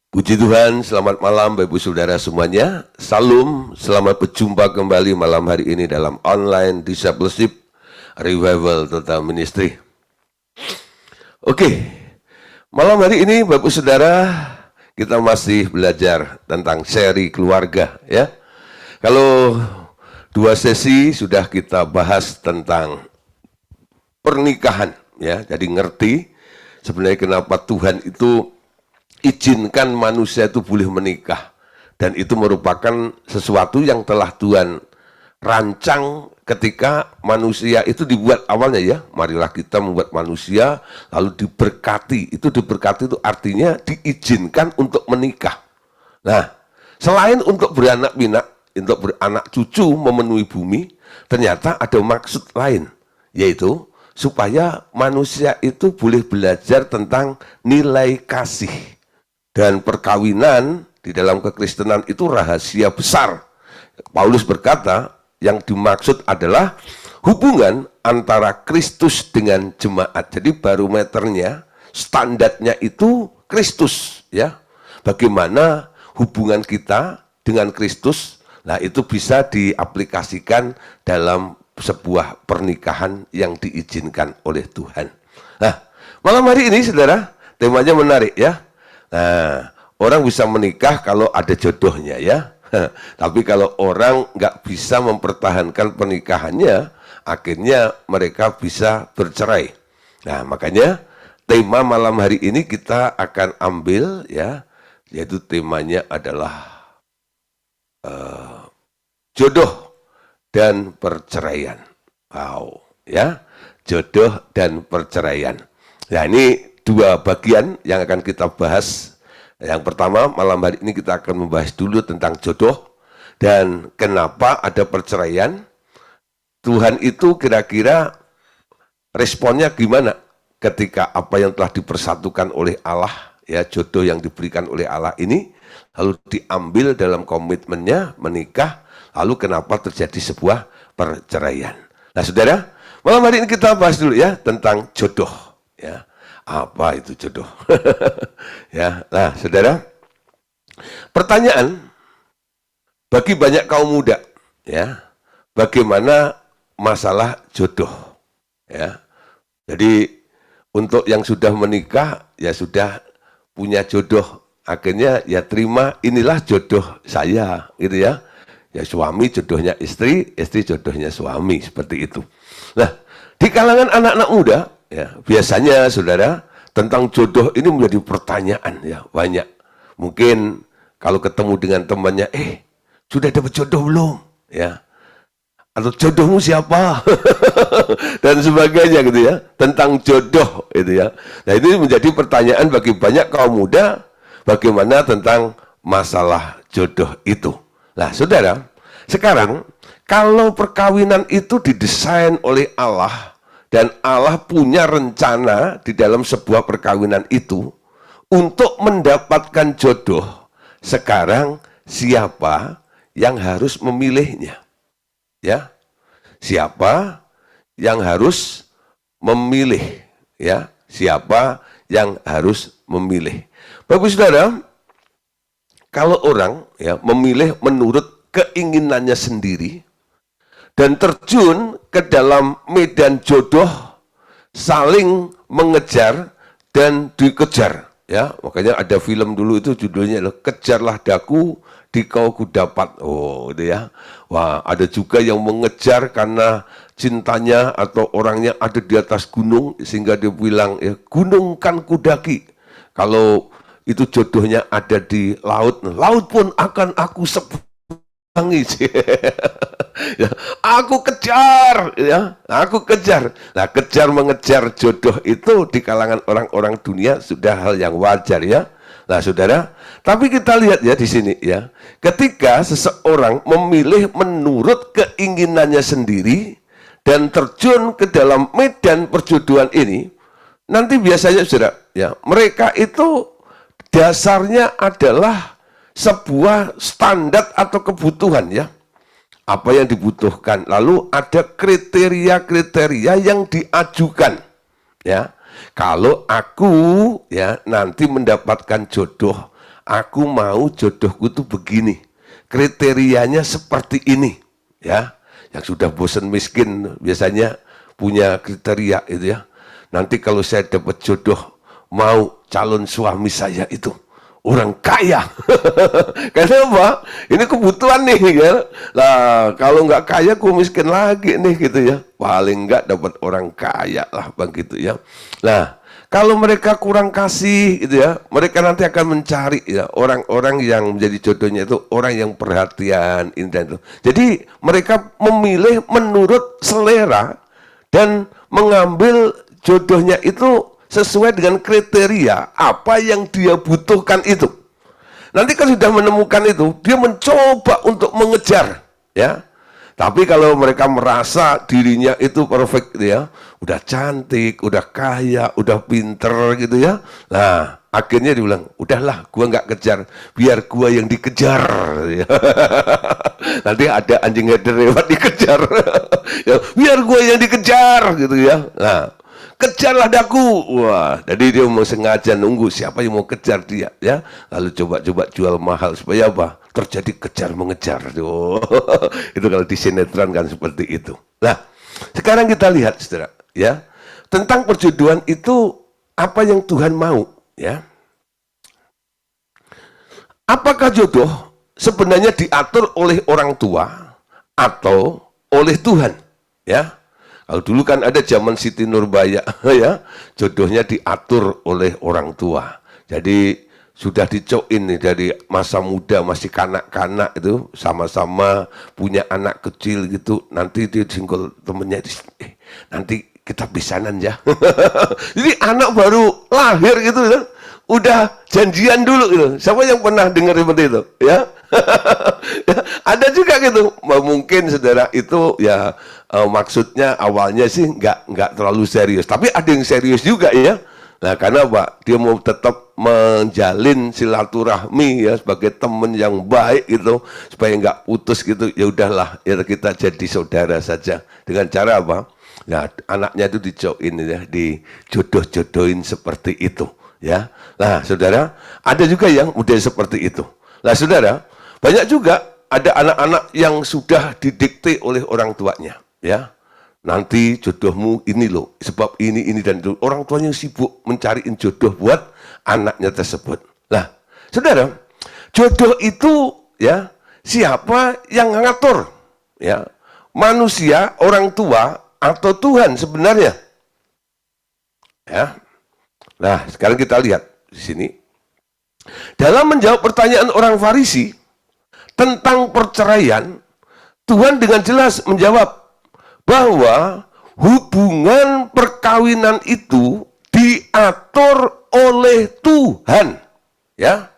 Puji Tuhan, selamat malam Bapak Ibu Saudara semuanya. Salam, selamat berjumpa kembali malam hari ini dalam online discipleship revival total ministry. Oke, malam hari ini Bapak Ibu Saudara kita masih belajar tentang seri keluarga ya. Kalau 2 sesi sudah kita bahas tentang pernikahan ya. Jadi ngerti sebenarnya kenapa Tuhan itu izinkan manusia itu boleh menikah, dan itu merupakan sesuatu yang telah Tuhan rancang ketika manusia itu dibuat awalnya ya. Marilah kita membuat manusia lalu diberkati. Itu diberkati itu artinya diizinkan untuk menikah. Nah, selain untuk beranak pinak, untuk beranak cucu memenuhi bumi, ternyata ada maksud lain, yaitu supaya manusia itu boleh belajar tentang nilai kasih. Dan perkawinan di dalam kekristenan itu rahasia besar. Paulus berkata, yang dimaksud adalah hubungan antara Kristus dengan jemaat. Jadi barometernya, standarnya itu Kristus ya. Bagaimana hubungan kita dengan Kristus, nah itu bisa diaplikasikan dalam sebuah pernikahan yang diizinkan oleh Tuhan. Nah, malam hari ini saudara, temanya menarik ya. Nah, orang bisa menikah kalau ada jodohnya ya. Tapi kalau orang nggak bisa mempertahankan pernikahannya, akhirnya mereka bisa bercerai. Nah, makanya tema malam hari ini kita akan ambil ya, yaitu temanya adalah jodoh dan perceraian. Wow, ya, jodoh dan perceraian. Nah, ini 2 bagian yang akan kita bahas. Yang pertama, malam hari ini kita akan membahas dulu tentang jodoh dan kenapa ada perceraian. Tuhan itu kira-kira responnya gimana ketika apa yang telah dipersatukan oleh Allah, ya, jodoh yang diberikan oleh Allah ini, lalu diambil dalam komitmennya menikah, lalu kenapa terjadi sebuah perceraian. Nah, saudara, malam hari ini kita bahas dulu ya tentang jodoh, ya. Apa itu jodoh? Ya, nah saudara, pertanyaan bagi banyak kaum muda, ya, bagaimana masalah jodoh, ya. Jadi untuk yang sudah menikah, ya sudah punya jodoh, akhirnya ya terima, inilah jodoh saya, gitu ya. Ya suami jodohnya istri, istri jodohnya suami, seperti itu. Nah, di kalangan anak-anak muda, ya, biasanya saudara, tentang jodoh ini menjadi pertanyaan ya, banyak. Mungkin kalau ketemu dengan temannya, sudah dapat jodoh belum? Ya. Atau jodohmu siapa? Dan sebagainya gitu ya. Tentang jodoh itu ya. Nah, ini menjadi pertanyaan bagi banyak kaum muda, bagaimana tentang masalah jodoh itu. Nah, saudara, sekarang kalau perkawinan itu didesain oleh Allah, dan Allah punya rencana di dalam sebuah perkawinan itu untuk mendapatkan jodoh. Sekarang siapa yang harus memilihnya? Ya, siapa yang harus memilih? Ya, siapa yang harus memilih? Bapak saudara, kalau orang ya memilih menurut keinginannya sendiri, dan terjun ke dalam medan jodoh, saling mengejar dan dikejar. Ya, makanya ada film dulu itu judulnya adalah Kejarlah Daku, Dikau Ku Dapat. Oh, itu ya. Wah, ada juga yang mengejar karena cintanya atau orangnya ada di atas gunung, sehingga dia bilang, ya, gunung kan kudaki. Kalau itu jodohnya ada di laut, laut pun akan aku seberangi. Ya, aku kejar, ya, aku kejar. Nah, kejar mengejar jodoh itu di kalangan orang-orang dunia sudah hal yang wajar ya. Nah, saudara, tapi kita lihat ya di sini ya, ketika seseorang memilih menurut keinginannya sendiri dan terjun ke dalam medan perjodohan ini, nanti biasanya saudara, ya, mereka itu dasarnya adalah sebuah standar atau kebutuhan ya. Apa yang dibutuhkan, lalu ada kriteria-kriteria yang diajukan ya. Kalau aku ya nanti mendapatkan jodoh, aku mau jodohku tuh begini, kriterianya seperti ini, ya. Yang sudah bosan miskin biasanya punya kriteria itu ya. Nanti kalau saya dapat jodoh, mau calon suami saya itu orang kaya. Kenapa? Ini kebutuhan nih kan. Lah kalau nggak kaya aku miskin lagi nih gitu ya. Paling nggak dapat orang kaya lah bang gitu ya. Nah kalau mereka kurang kasih gitu ya, mereka nanti akan mencari ya orang-orang yang menjadi jodohnya itu orang yang perhatian indah itu. Jadi mereka memilih menurut selera dan mengambil jodohnya itu sesuai dengan kriteria apa yang dia butuhkan itu. Nanti kan sudah menemukan itu, dia mencoba untuk mengejar, ya. Tapi kalau mereka merasa dirinya itu perfect, ya, udah cantik, udah kaya, udah pinter, gitu ya. Nah, akhirnya dia bilang, udahlah, gua nggak kejar, biar gua yang dikejar. Ya. Nanti ada anjing header lewat dikejar, ya, biar gua yang dikejar, gitu ya. Nah. Kejarlah daku. Wah, jadi dia mau sengaja nunggu siapa yang mau kejar dia, ya. Lalu coba-coba jual mahal supaya apa? Terjadi kejar mengejar. Oh, itu kalau di sinetron kan seperti itu. Nah, sekarang kita lihat, saudara, ya, tentang perjodohan itu apa yang Tuhan mau, ya. Apakah jodoh sebenarnya diatur oleh orang tua atau oleh Tuhan, ya? Kalau dulu kan ada zaman Siti Nurbaya, ya, jodohnya diatur oleh orang tua. Jadi sudah dicoin nih dari masa muda, masih kanak-kanak itu sama-sama punya anak kecil gitu. Nanti dia singgol temennya, nanti kita pisanan ya. Jadi anak baru lahir gitu kan, udah janjian dulu gitu. Siapa yang pernah dengar seperti itu? Ya, ada juga gitu. Mungkin saudara itu ya maksudnya awalnya sih nggak terlalu serius, tapi ada yang serius juga ya. Nah karena apa? Dia mau tetap menjalin silaturahmi ya sebagai teman yang baik gitu supaya nggak putus gitu. Ya udahlah, ya kita jadi saudara saja dengan cara apa? Nah anaknya itu dijoin ya, dijodoh-jodohin seperti itu ya. Nah saudara, ada juga yang model seperti itu. Nah saudara, banyak juga ada anak-anak yang sudah didikte oleh orang tuanya, ya. Nanti jodohmu ini loh, sebab ini dan itu. Orang tuanya sibuk mencariin jodoh buat anaknya tersebut. Nah, saudara, jodoh itu ya siapa yang ngatur? Ya, manusia, orang tua atau Tuhan sebenarnya? Ya. Nah, sekarang kita lihat di sini. Dalam menjawab pertanyaan orang Farisi tentang perceraian, Tuhan dengan jelas menjawab bahwa hubungan perkawinan itu diatur oleh Tuhan. Ya.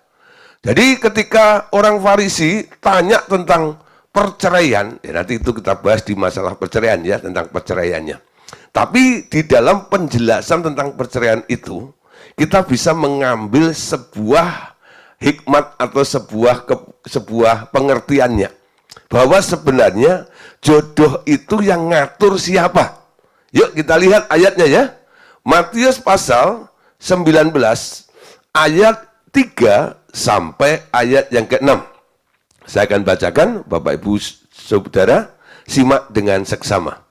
Jadi ketika orang Farisi tanya tentang perceraian, ya nanti itu kita bahas di masalah perceraian ya, tentang perceraiannya. Tapi di dalam penjelasan tentang perceraian itu, kita bisa mengambil sebuah hikmat atau sebuah pengertiannya. Bahwa sebenarnya jodoh itu yang ngatur siapa. Yuk kita lihat ayatnya ya. Matius pasal 19 ayat 3 sampai ayat yang ke-6. Saya akan bacakan, Bapak Ibu Saudara, simak dengan seksama.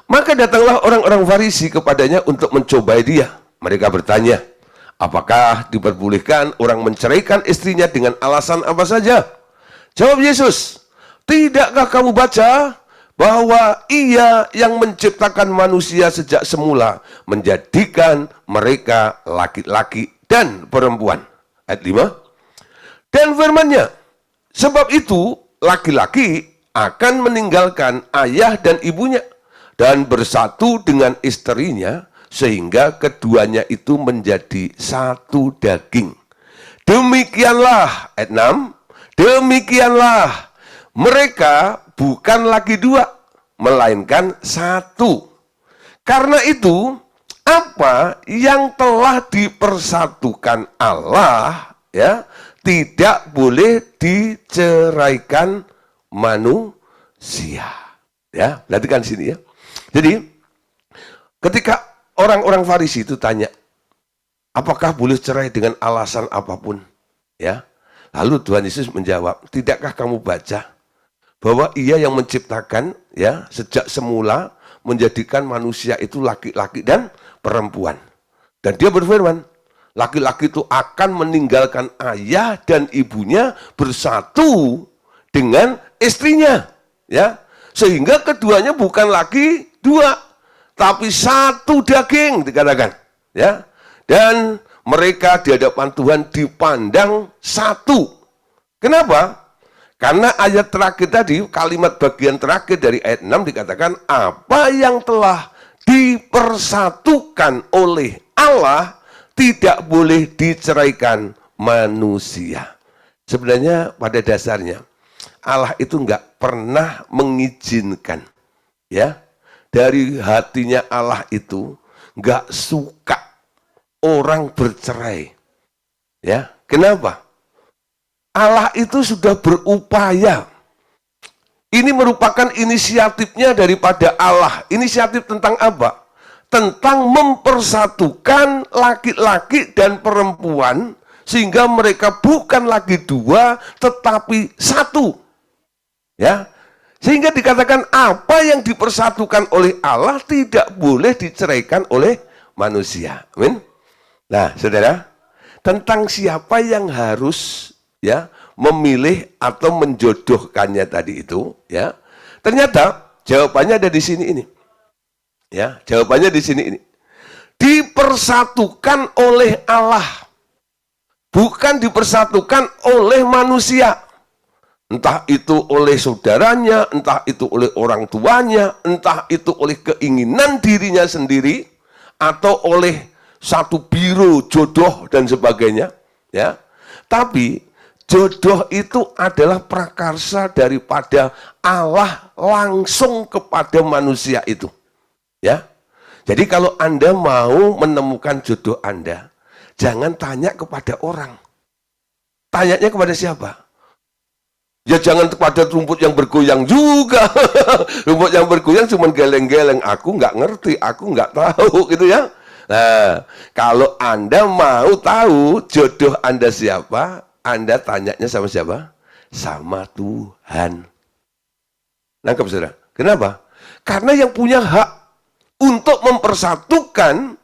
Maka datanglah orang-orang Farisi kepadanya untuk mencobai dia. Mereka bertanya, apakah diperbolehkan orang menceraikan istrinya dengan alasan apa saja? Jawab Yesus, tidakkah kamu baca bahwa Ia yang menciptakan manusia sejak semula menjadikan mereka laki-laki dan perempuan? Ayat 5. Dan firman-Nya, sebab itu laki-laki akan meninggalkan ayah dan ibunya dan bersatu dengan istrinya sehingga keduanya itu menjadi satu daging. Demikianlah, ayat 6, demikianlah mereka bukan lagi dua, melainkan satu. Karena itu, apa yang telah dipersatukan Allah, ya, tidak boleh diceraikan manusia. Ya, perhatikan sini ya. Jadi, ketika orang-orang Farisi itu tanya, apakah boleh cerai dengan alasan apapun? Ya, Lalu Tuhan Yesus menjawab, tidakkah kamu baca bahwa Ia yang menciptakan ya sejak semula menjadikan manusia itu laki-laki dan perempuan. Dan Dia berfirman, laki-laki itu akan meninggalkan ayah dan ibunya bersatu dengan istrinya, ya. Sehingga keduanya bukan lagi dua, tapi satu daging dikatakan, ya. Dan mereka di hadapan Tuhan dipandang satu. Kenapa? Karena ayat terakhir tadi, kalimat bagian terakhir dari ayat 6 dikatakan, apa yang telah dipersatukan oleh Allah tidak boleh diceraikan manusia. Sebenarnya pada dasarnya Allah itu enggak pernah mengizinkan, ya, dari hatinya Allah itu enggak suka orang bercerai, ya. Kenapa? Allah itu sudah berupaya. Ini merupakan inisiatifnya daripada Allah. Inisiatif tentang apa? Tentang mempersatukan laki-laki dan perempuan sehingga mereka bukan lagi dua tetapi satu. Ya. Sehingga dikatakan apa yang dipersatukan oleh Allah tidak boleh diceraikan oleh manusia. Amin. Nah, Saudara, tentang siapa yang harus ya memilih atau menjodohkannya tadi itu, ya. Ternyata jawabannya ada di sini ini. Ya, jawabannya di sini ini. Dipersatukan oleh Allah. Bukan dipersatukan oleh manusia. Entah itu oleh saudaranya, entah itu oleh orang tuanya, entah itu oleh keinginan dirinya sendiri atau oleh satu biro jodoh dan sebagainya, ya. Tapi jodoh itu adalah prakarsa daripada Allah langsung kepada manusia itu. Ya. Jadi kalau Anda mau menemukan jodoh Anda, jangan tanya kepada orang. Tanyanya kepada siapa? Ya jangan kepada rumput yang bergoyang juga. Rumput yang bergoyang cuma geleng-geleng. Aku nggak ngerti, aku nggak tahu gitu ya. Nah, kalau Anda mau tahu jodoh Anda siapa, Anda tanyanya sama siapa? Sama Tuhan. Nangkep, Saudara? Kenapa? Karena yang punya hak untuk mempersatukan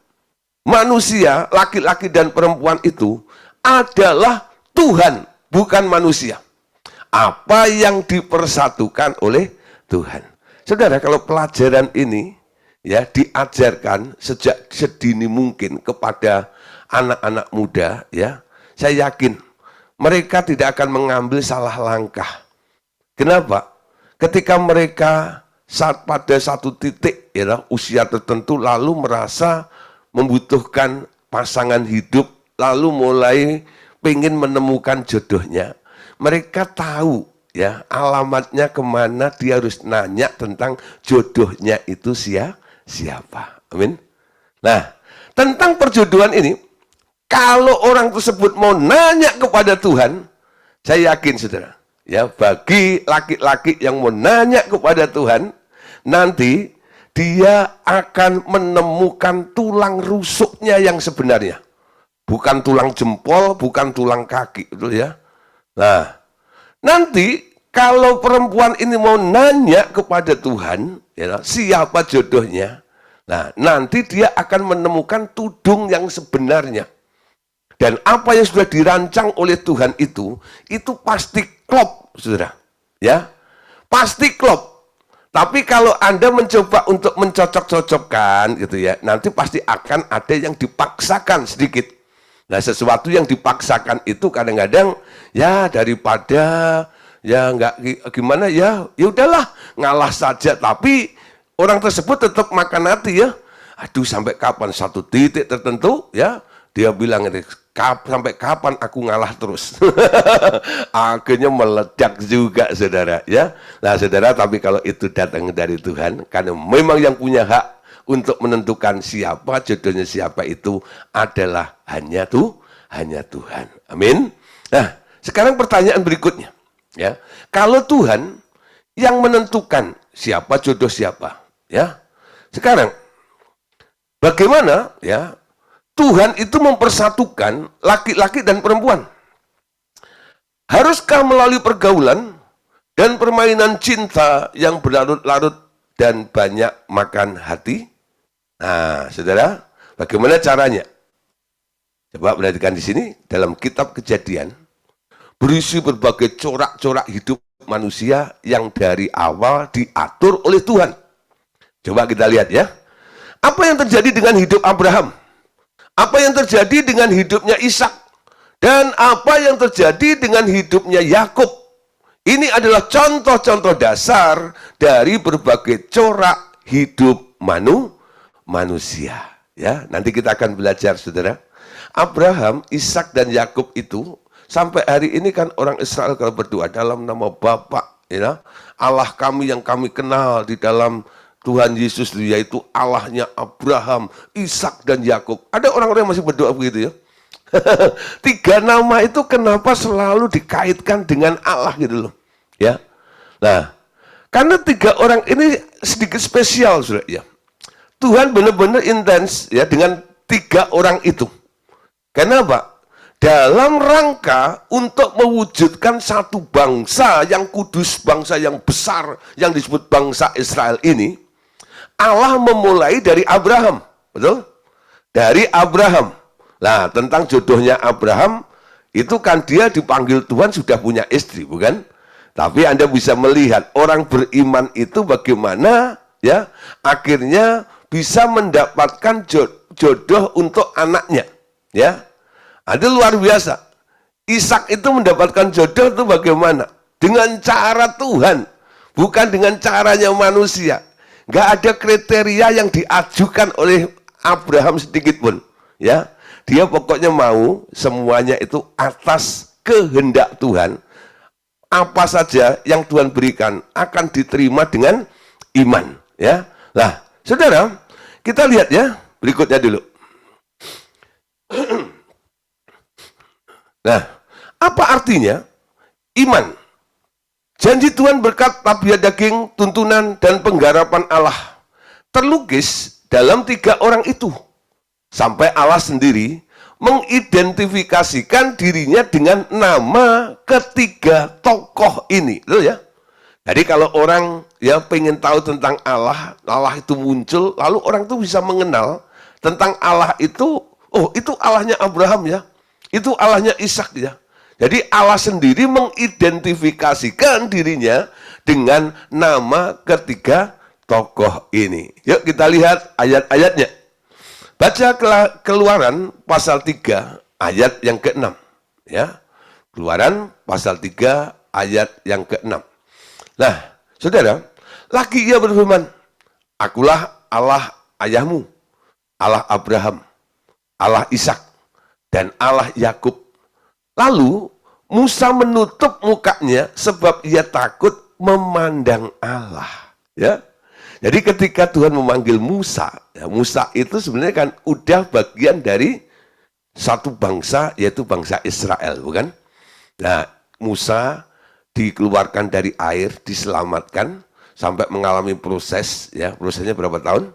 manusia, laki-laki dan perempuan itu adalah Tuhan, bukan manusia. Apa yang dipersatukan oleh Tuhan. Saudara, kalau pelajaran ini ya diajarkan sejak sedini mungkin kepada anak-anak muda, ya, saya yakin mereka tidak akan mengambil salah langkah. Kenapa? Ketika mereka pada satu titik ya usia tertentu lalu merasa membutuhkan pasangan hidup, lalu mulai pengen menemukan jodohnya, mereka tahu ya alamatnya kemana dia harus nanya tentang jodohnya itu siapa. Amin. Nah, tentang perjodohan ini, kalau orang tersebut mau nanya kepada Tuhan, saya yakin saudara, ya bagi laki-laki yang mau nanya kepada Tuhan, nanti dia akan menemukan tulang rusuknya yang sebenarnya. Bukan tulang jempol, bukan tulang kaki, betul ya. Nah, nanti kalau perempuan ini mau nanya kepada Tuhan, ya, siapa jodohnya, nah nanti dia akan menemukan tudung yang sebenarnya. Dan apa yang sudah dirancang oleh Tuhan itu pasti klop, saudara. Ya, pasti klop. Tapi kalau Anda mencoba untuk mencocok-cocokkan, gitu ya, nanti pasti akan ada yang dipaksakan sedikit. Nah, sesuatu yang dipaksakan itu kadang-kadang ya daripada ya nggak gimana ya, ya udahlah ngalah saja. Tapi orang tersebut tetap makan hati ya. Aduh, sampai kapan satu titik tertentu ya dia bilang ini sampai kapan aku ngalah terus. Akhirnya meledak juga saudara ya. Nah saudara, tapi kalau itu datang dari Tuhan, karena memang yang punya hak untuk menentukan siapa jodohnya siapa itu adalah hanya Tuhan. Amin. Nah, sekarang pertanyaan berikutnya, ya. Kalau Tuhan yang menentukan siapa jodoh siapa, ya. Sekarang bagaimana, ya? Tuhan itu mempersatukan laki-laki dan perempuan. Haruskah melalui pergaulan dan permainan cinta yang berlarut-larut dan banyak makan hati? Nah, saudara, bagaimana caranya? Coba perhatikan di sini, dalam kitab Kejadian, berisi berbagai corak-corak hidup manusia yang dari awal diatur oleh Tuhan. Coba kita lihat ya. Apa yang terjadi dengan hidup Abraham? Apa yang terjadi dengan hidupnya Ishak? Dan apa yang terjadi dengan hidupnya Yakub? Ini adalah contoh-contoh dasar dari berbagai corak hidup manusia. Ya, nanti kita akan belajar, saudara. Abraham, Ishak, dan Yakub itu sampai hari ini kan orang Israel kalau berdoa dalam nama Bapa, ya, Allah kami yang kami kenal di dalam Tuhan Yesus, yaitu Allahnya Abraham, Ishak, dan Yakub. Ada orang-orang yang masih berdoa begitu ya. Tiga nama itu kenapa selalu dikaitkan dengan Allah gitu loh. Ya. Nah, karena tiga orang ini sedikit spesial, saudara ya. Tuhan benar-benar intens ya dengan tiga orang itu. Kenapa? Dalam rangka untuk mewujudkan satu bangsa yang kudus, bangsa yang besar, yang disebut bangsa Israel ini, Allah memulai dari Abraham, betul? Dari Abraham. Nah, tentang jodohnya Abraham, itu kan dia dipanggil Tuhan sudah punya istri, bukan? Tapi Anda bisa melihat orang beriman itu bagaimana, ya, akhirnya bisa mendapatkan jodoh untuk anaknya. Ya, ada luar biasa. Ishak itu mendapatkan jodoh itu bagaimana? Dengan cara Tuhan, bukan dengan caranya manusia. Gak ada kriteria yang diajukan oleh Abraham sedikit pun. Ya, dia pokoknya mau semuanya itu atas kehendak Tuhan. Apa saja yang Tuhan berikan akan diterima dengan iman. Ya, nah, saudara, kita lihat ya berikutnya dulu. Nah, apa artinya iman? Janji Tuhan berkat tabiat daging, tuntunan, dan penggarapan Allah terlukis dalam tiga orang itu. Sampai Allah sendiri mengidentifikasikan dirinya dengan nama ketiga tokoh ini. Loh ya. Jadi kalau orang ya pengen tahu tentang Allah, Allah itu muncul, lalu orang itu bisa mengenal tentang Allah itu, oh itu Allahnya Abraham ya, itu Allahnya Ishak ya. Jadi Allah sendiri mengidentifikasikan dirinya dengan nama ketiga tokoh ini. Yuk kita lihat ayat-ayatnya. Baca Keluaran pasal 3 ayat yang ke-6. Ya. Keluaran pasal 3 ayat yang ke-6. Nah, saudara, lagi ia berfirman, akulah Allah ayahmu, Allah Abraham, Allah Ishak, dan Allah Yakub. Lalu Musa menutup mukanya sebab ia takut memandang Allah. Ya, jadi ketika Tuhan memanggil Musa, ya, Musa itu sebenarnya kan udah bagian dari satu bangsa, yaitu bangsa Israel, bukan? Nah, Musa dikeluarkan dari air, diselamatkan sampai mengalami proses, ya, prosesnya berapa tahun?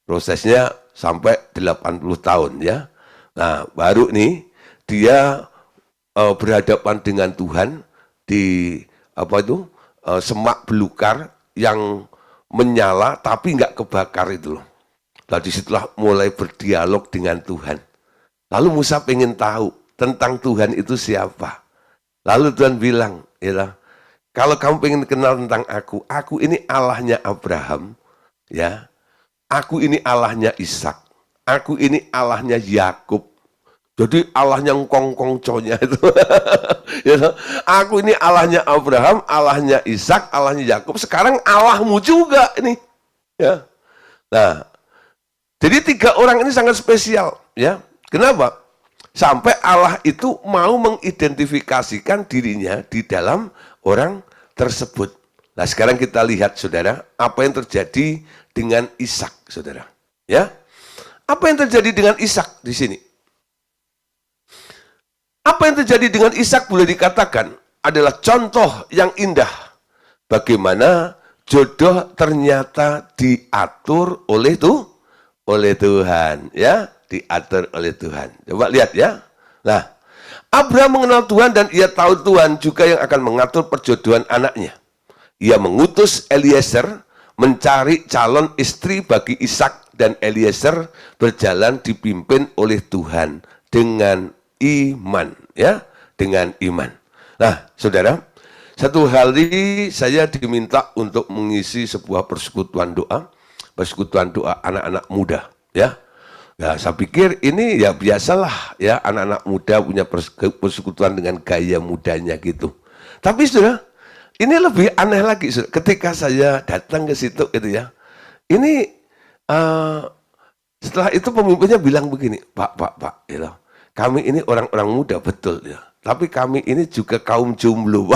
Prosesnya sampai 80 tahun, ya. Nah, baru nih dia berhadapan dengan Tuhan di semak belukar yang menyala tapi nggak kebakar itu loh. Lalu disitulah mulai berdialog dengan Tuhan. Lalu Musa pengen tahu tentang Tuhan itu siapa. Lalu Tuhan bilang, ya, kalau kamu pengen kenal tentang aku ini Allahnya Abraham, ya, aku ini Allahnya Ishak, aku ini Allahnya Yakub. Jadi Allahnya ngkong-kongconya itu. Ya, aku ini Allahnya Abraham, Allahnya Ishak, Allahnya Yakub. Sekarang Allahmu juga ini. Ya. Nah, jadi tiga orang ini sangat spesial. Ya, kenapa? Sampai Allah itu mau mengidentifikasikan dirinya di dalam orang tersebut. Nah, sekarang kita lihat, saudara, apa yang terjadi dengan Ishak, saudara. Ya, apa yang terjadi dengan Ishak di sini? Apa yang terjadi dengan Ishak boleh dikatakan adalah contoh yang indah bagaimana jodoh ternyata diatur oleh Tuhan, ya, diatur oleh Tuhan. Coba lihat ya. Nah, Abraham mengenal Tuhan dan ia tahu Tuhan juga yang akan mengatur perjodohan anaknya. Ia mengutus Eliezer mencari calon istri bagi Ishak, dan Eliezer berjalan dipimpin oleh Tuhan dengan iman, ya, dengan iman. Nah, saudara, satu hari saya diminta untuk mengisi sebuah persekutuan doa anak-anak muda, ya. Nah, saya pikir ini ya biasalah, ya, anak-anak muda punya persekutuan dengan gaya mudanya gitu. Tapi saudara, ini lebih aneh lagi, saudara. Ketika saya datang ke situ, itu ya, ini setelah itu pemimpinnya bilang begini, Pak, ya, kami ini orang-orang muda, betul ya. Tapi kami ini juga kaum jomblo.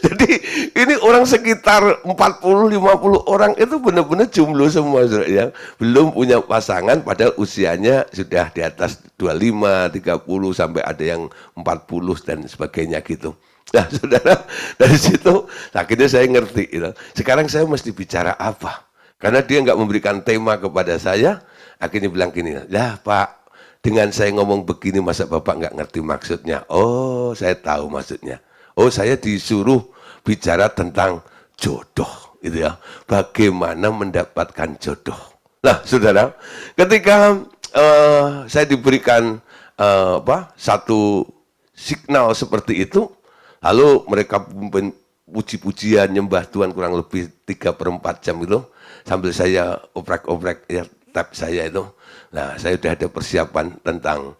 Jadi ini orang sekitar 40-50 orang itu benar-benar jomblo semua, saudara, ya. Belum punya pasangan padahal usianya sudah di atas 25, 30 sampai ada yang 40 dan sebagainya gitu. Nah, saudara, dari situ akhirnya saya ngerti, gitu. Sekarang saya mesti bicara apa? Karena dia nggak memberikan tema kepada saya, akhirnya bilang gini, "Lah Pak, dengan saya ngomong begini masa Bapak nggak ngerti maksudnya?" Oh, saya tahu maksudnya. Oh, saya disuruh bicara tentang jodoh, gitu ya. Bagaimana mendapatkan jodoh. Nah, saudara, ketika saya diberikan satu signal seperti itu, lalu mereka puji-pujian, nyembah Tuhan kurang lebih 3/4 jam itu, sambil saya oprek-oprek ya tab saya itu. Nah, saya sudah ada persiapan tentang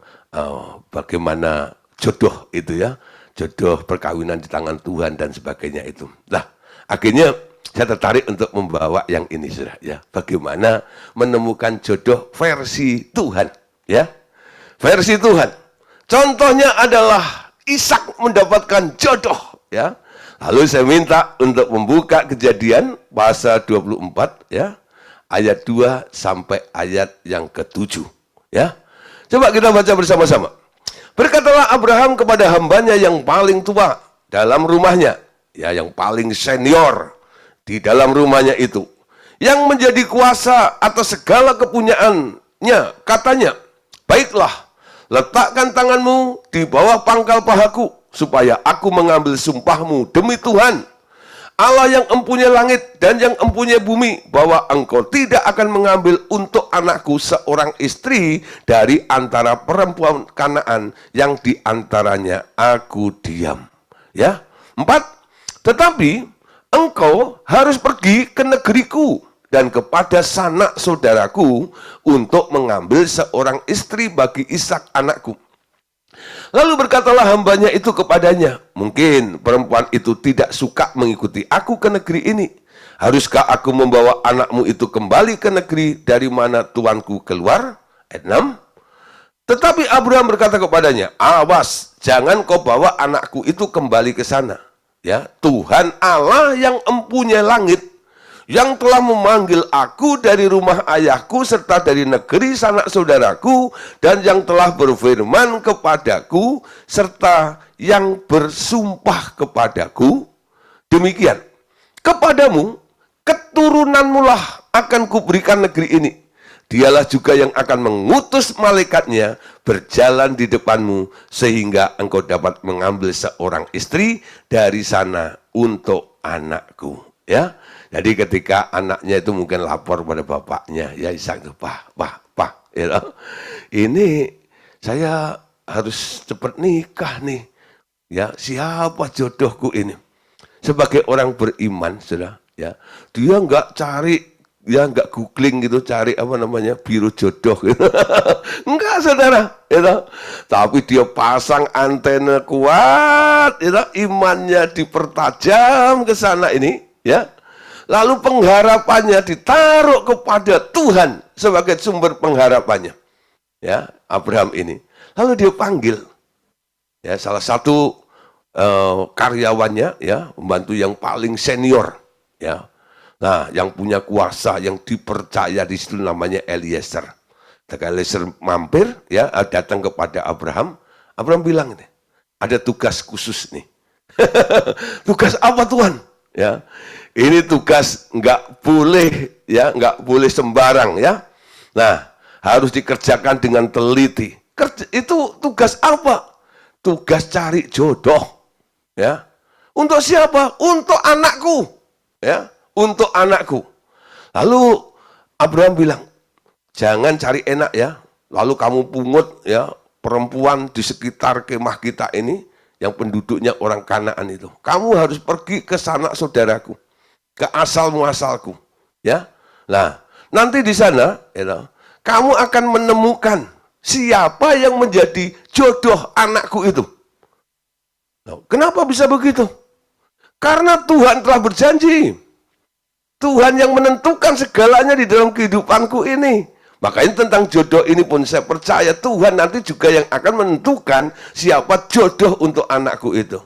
bagaimana jodoh itu ya, jodoh perkawinan di tangan Tuhan dan sebagainya itu. Nah, akhirnya saya tertarik untuk membawa yang ini, saudara, ya. Bagaimana menemukan jodoh versi Tuhan, ya. Versi Tuhan. Contohnya adalah Ishak mendapatkan jodoh, ya. Lalu saya minta untuk membuka Kejadian pasal 24, ya, ayat 2 sampai ayat yang ke-7, ya. Coba kita baca bersama-sama. Berkatalah Abraham kepada hambanya yang paling tua dalam rumahnya, ya, yang paling senior di dalam rumahnya itu, yang menjadi kuasa atas segala kepunyaannya, katanya, "Baiklah, letakkan tanganmu di bawah pangkal pahaku, supaya aku mengambil sumpahmu demi Tuhan, Allah yang empunya langit dan yang empunya bumi, bahwa engkau tidak akan mengambil untuk anakku seorang istri dari antara perempuan Kanaan yang di antaranya aku diam." Ya. 4. Tetapi engkau harus pergi ke negeriku dan kepada sanak saudaraku untuk mengambil seorang istri bagi Ishak anakku. Lalu berkatalah hambanya itu kepadanya, "Mungkin perempuan itu tidak suka mengikuti aku ke negeri ini. Haruskah aku membawa anakmu itu kembali ke negeri dari mana tuanku keluar?" Ayat 6. Tetapi Abraham berkata kepadanya, "Awas, jangan kau bawa anakku itu kembali ke sana. Ya, Tuhan Allah yang empunya langit, yang telah memanggil aku dari rumah ayahku serta dari negeri sanak saudaraku, dan yang telah berfirman kepadaku serta yang bersumpah kepadaku, demikian, kepadamu keturunanmulah akan kuberikan negeri ini. Dialah juga yang akan mengutus malaikatnya berjalan di depanmu, sehingga engkau dapat mengambil seorang istri dari sana untuk anakku." Ya. Jadi ketika anaknya itu mungkin lapor pada bapaknya, ya Ishak itu, Pak, you know, ini saya harus cepat nikah nih. Ya, siapa jodohku ini? Sebagai orang beriman, saudara, ya, dia nggak cari, ya nggak googling gitu, cari apa namanya biro jodoh gitu. Enggak, saudara, gitu. Tapi dia pasang antena kuat, gitu, imannya dipertajam ke sana ini, ya. Lalu pengharapannya ditaruh kepada Tuhan sebagai sumber pengharapannya, ya, Abraham ini. Lalu dia panggil, ya, salah satu karyawannya, ya, pembantu yang paling senior, ya. Nah, yang punya kuasa, yang dipercaya di situ namanya Eliezer. Ketika Eliezer mampir, ya, datang kepada Abraham. Abraham bilang ini, "Ada tugas khusus nih." "Tugas apa, Tuhan?" Ya, ini tugas nggak boleh, ya, nggak boleh sembarang, ya. Nah, harus dikerjakan dengan teliti. Itu tugas apa? tugas cari jodoh. Ya. Untuk siapa? Untuk anakku. Ya, untuk anakku. Lalu Abraham bilang, jangan cari enak ya. Lalu kamu pungut ya perempuan di sekitar kemah kita ini yang penduduknya orang Kanaan itu. Kamu harus pergi ke sanak saudaraku, ke asal muasalku, ya. Nah, nanti di sana, ya, kamu akan menemukan siapa yang menjadi jodoh anakku itu. Nah, kenapa bisa begitu? Karena Tuhan telah berjanji. Tuhan yang menentukan segalanya di dalam kehidupanku ini. Makanya tentang jodoh ini pun saya percaya Tuhan nanti juga yang akan menentukan siapa jodoh untuk anakku itu.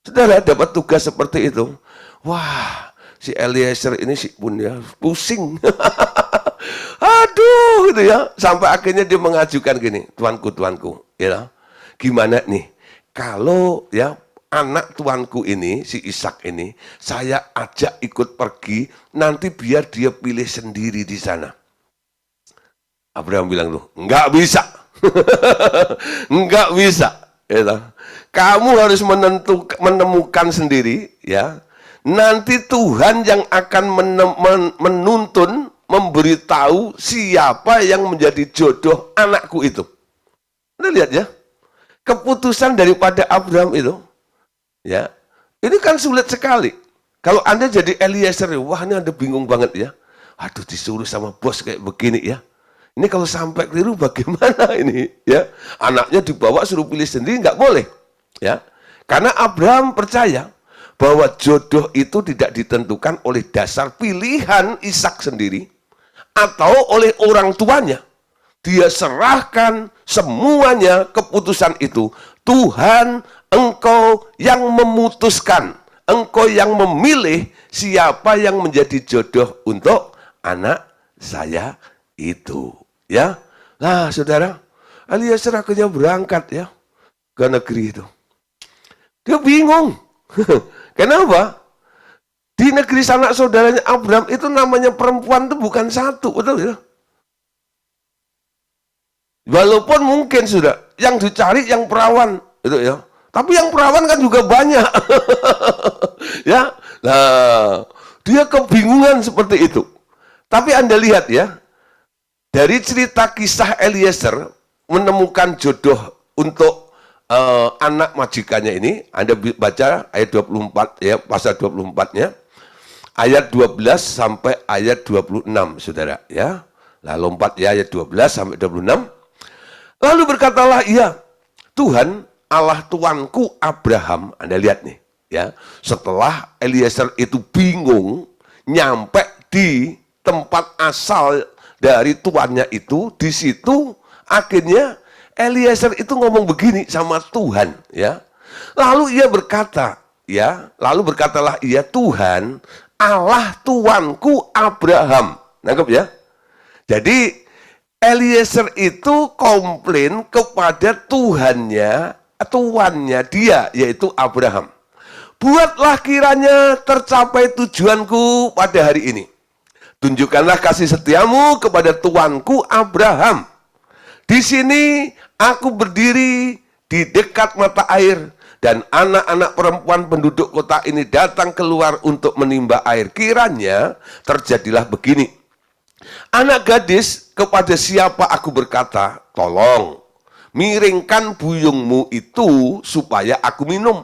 Saudara dapat tugas seperti itu. Wah, si Eliezer ini sih pun ya pusing. Aduh gitu ya. Sampai akhirnya dia mengajukan gini, tuanku, ya. Gimana nih kalau ya anak tuanku ini, si Ishak ini, saya ajak ikut pergi, nanti biar dia pilih sendiri di sana. Abraham bilang tuh, enggak bisa. Enggak bisa. Ya, kamu harus menemukan sendiri, ya. Nanti Tuhan yang akan menuntun, memberitahu siapa yang menjadi jodoh anakku itu. Anda lihat ya, keputusan daripada Abraham itu, ya, ini kan sulit sekali. Kalau Anda jadi Eliezer, wah ini Anda bingung banget ya. Aduh disuruh sama bos kayak begini ya. Ini kalau sampai keliru bagaimana ini ya? Anaknya dibawa suruh pilih sendiri nggak boleh, ya. Karena Abraham percaya bahwa jodoh itu tidak ditentukan oleh dasar pilihan Ishak sendiri atau oleh orang tuanya. Dia serahkan semuanya keputusan itu. Tuhan, engkau yang memutuskan, engkau yang memilih siapa yang menjadi jodoh untuk anak saya itu. Ya, nah saudara, Eliezer akhirnya berangkat ya ke negeri itu. Dia bingung. Kenapa? Di negeri sanak saudaranya Abraham itu namanya perempuan itu bukan satu, betul ya? Walaupun mungkin sudah yang dicari yang perawan, itu ya. Tapi yang perawan kan juga banyak. Ya. Nah, dia kebingungan seperti itu. Tapi Anda lihat ya, dari cerita kisah Eliezer menemukan jodoh untuk anak majikannya ini, Anda baca ayat 24 ya, pasal 24-nya. Ayat 12 sampai ayat 26, Saudara, ya. Nah, lompat ya ayat 12 sampai 26. Lalu berkatalah ia, Tuhan Allah tuanku Abraham. Anda lihat nih, ya. Setelah Eliezer itu bingung, nyampe di tempat asal dari tuannya itu, di situ akhirnya Eliezer itu ngomong begini sama Tuhan, ya. Lalu ia berkata, ya, lalu berkatalah ia, Tuhan Allah tuanku Abraham. Nangkep ya? Jadi Eliezer itu komplain kepada tuannya dia, yaitu Abraham. Buatlah kiranya tercapai tujuanku pada hari ini. Tunjukkanlah kasih setiamu kepada tuanku Abraham. Di sini aku berdiri di dekat mata air, dan anak-anak perempuan penduduk kota ini datang keluar untuk menimba air. Kiranya terjadilah begini. Anak gadis kepada siapa aku berkata, tolong miringkan buyungmu itu supaya aku minum.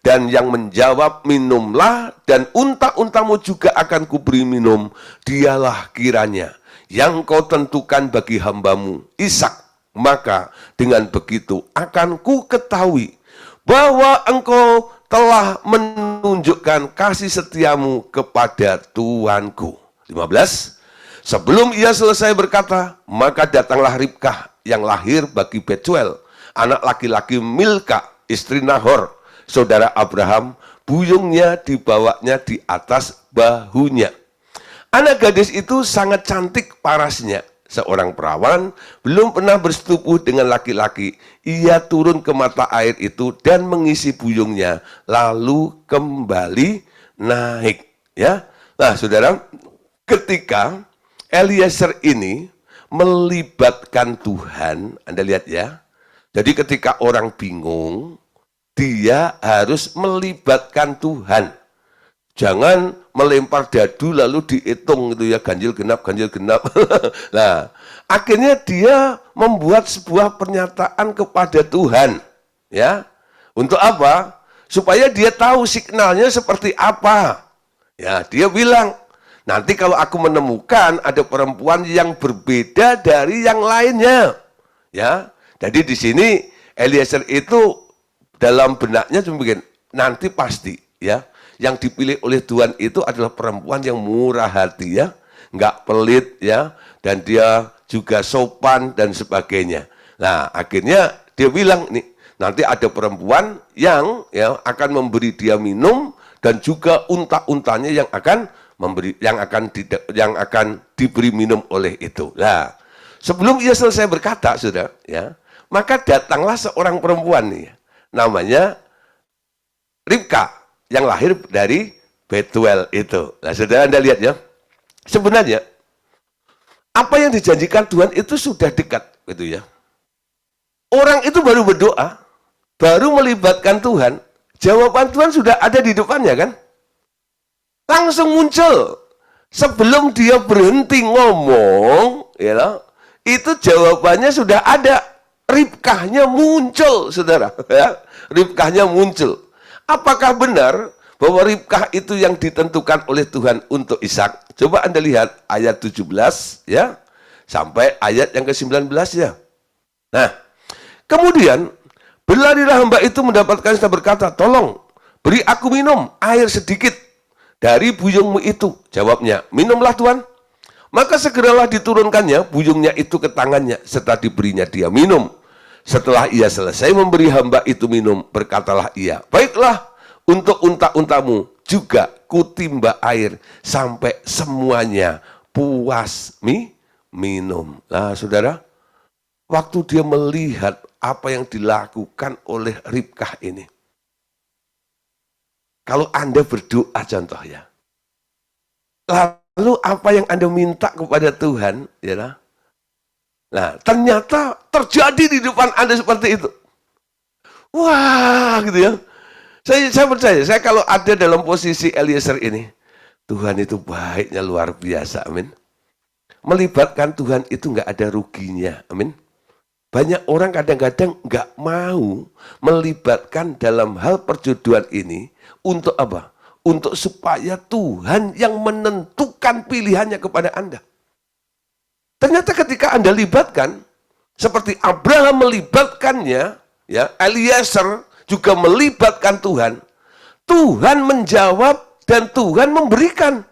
Dan yang menjawab, minumlah, dan unta-untamu juga akan kuberi minum. Dialah kiranya yang kau tentukan bagi hambamu Ishak. Maka dengan begitu akan ku ketahui bahwa engkau telah menunjukkan kasih setiamu kepada tuanku. 15. Sebelum ia selesai berkata, maka datanglah Ribkah yang lahir bagi Betuel, anak laki-laki Milka, istri Nahor, saudara Abraham. Buyungnya dibawanya di atas bahunya. Anak gadis itu sangat cantik parasnya. Seorang perawan belum pernah bersetubuh dengan laki-laki. Ia turun ke mata air itu dan mengisi buyungnya, lalu kembali naik. Ya, nah saudara, ketika Eliezer ini melibatkan Tuhan, Anda lihat ya. Jadi ketika orang bingung, dia harus melibatkan Tuhan. Jangan melempar dadu lalu dihitung gitu ya, ganjil genap. Nah, akhirnya dia membuat sebuah pernyataan kepada Tuhan, ya. Untuk apa? Supaya dia tahu signalnya seperti apa. Ya, dia bilang, nanti kalau aku menemukan ada perempuan yang berbeda dari yang lainnya, ya. Jadi di sini Eliezer itu dalam benaknya cuma bikin, nanti pasti, ya. Yang dipilih oleh Tuhan itu adalah perempuan yang murah hati, ya, nggak pelit, ya, dan dia juga sopan dan sebagainya. Nah, akhirnya dia bilang nih, nanti ada perempuan yang ya akan memberi dia minum dan juga unta-untanya yang akan diberi minum oleh itu. Nah, sebelum ia selesai berkata, sudah, ya, maka datanglah seorang perempuan nih, namanya Ribka, yang lahir dari Betuel itu. Nah, saudara Anda lihat ya, sebenarnya apa yang dijanjikan Tuhan itu sudah dekat, gitu ya. Orang itu baru berdoa, baru melibatkan Tuhan, jawaban Tuhan sudah ada di depannya kan? Langsung muncul. Sebelum dia berhenti ngomong, ya, itu jawabannya sudah ada. Ribkahnya muncul, saudara. Ya, Ribkahnya muncul. Apakah benar bahwa Ribkah itu yang ditentukan oleh Tuhan untuk Ishak? Coba Anda lihat ayat 17 ya, sampai ayat yang ke-19 ya. Nah, kemudian berlarilah hamba itu mendapatkan serta berkata, tolong beri aku minum air sedikit dari buyungmu itu. Jawabnya, minumlah Tuhan. Maka segeralah diturunkannya buyungnya itu ke tangannya, serta diberinya dia minum. Setelah ia selesai memberi hamba itu minum, berkatalah ia, baiklah, untuk unta-untamu juga kutimba air sampai semuanya puas minum. Nah, saudara, waktu dia melihat apa yang dilakukan oleh Ribkah ini, kalau Anda berdoa contoh ya, lalu apa yang Anda minta kepada Tuhan, ya, nah, ternyata terjadi di depan Anda seperti itu. Wah, gitu ya. Saya percaya, saya kalau ada dalam posisi Eliezer ini, Tuhan itu baiknya luar biasa, amin. Melibatkan Tuhan itu nggak ada ruginya, amin. Banyak orang kadang-kadang nggak mau melibatkan dalam hal perjodohan ini, untuk apa? Untuk supaya Tuhan yang menentukan pilihannya kepada Anda. Ternyata ketika Anda libatkan, seperti Abraham melibatkannya, ya, Eliezer juga melibatkan Tuhan. Tuhan menjawab dan Tuhan memberikan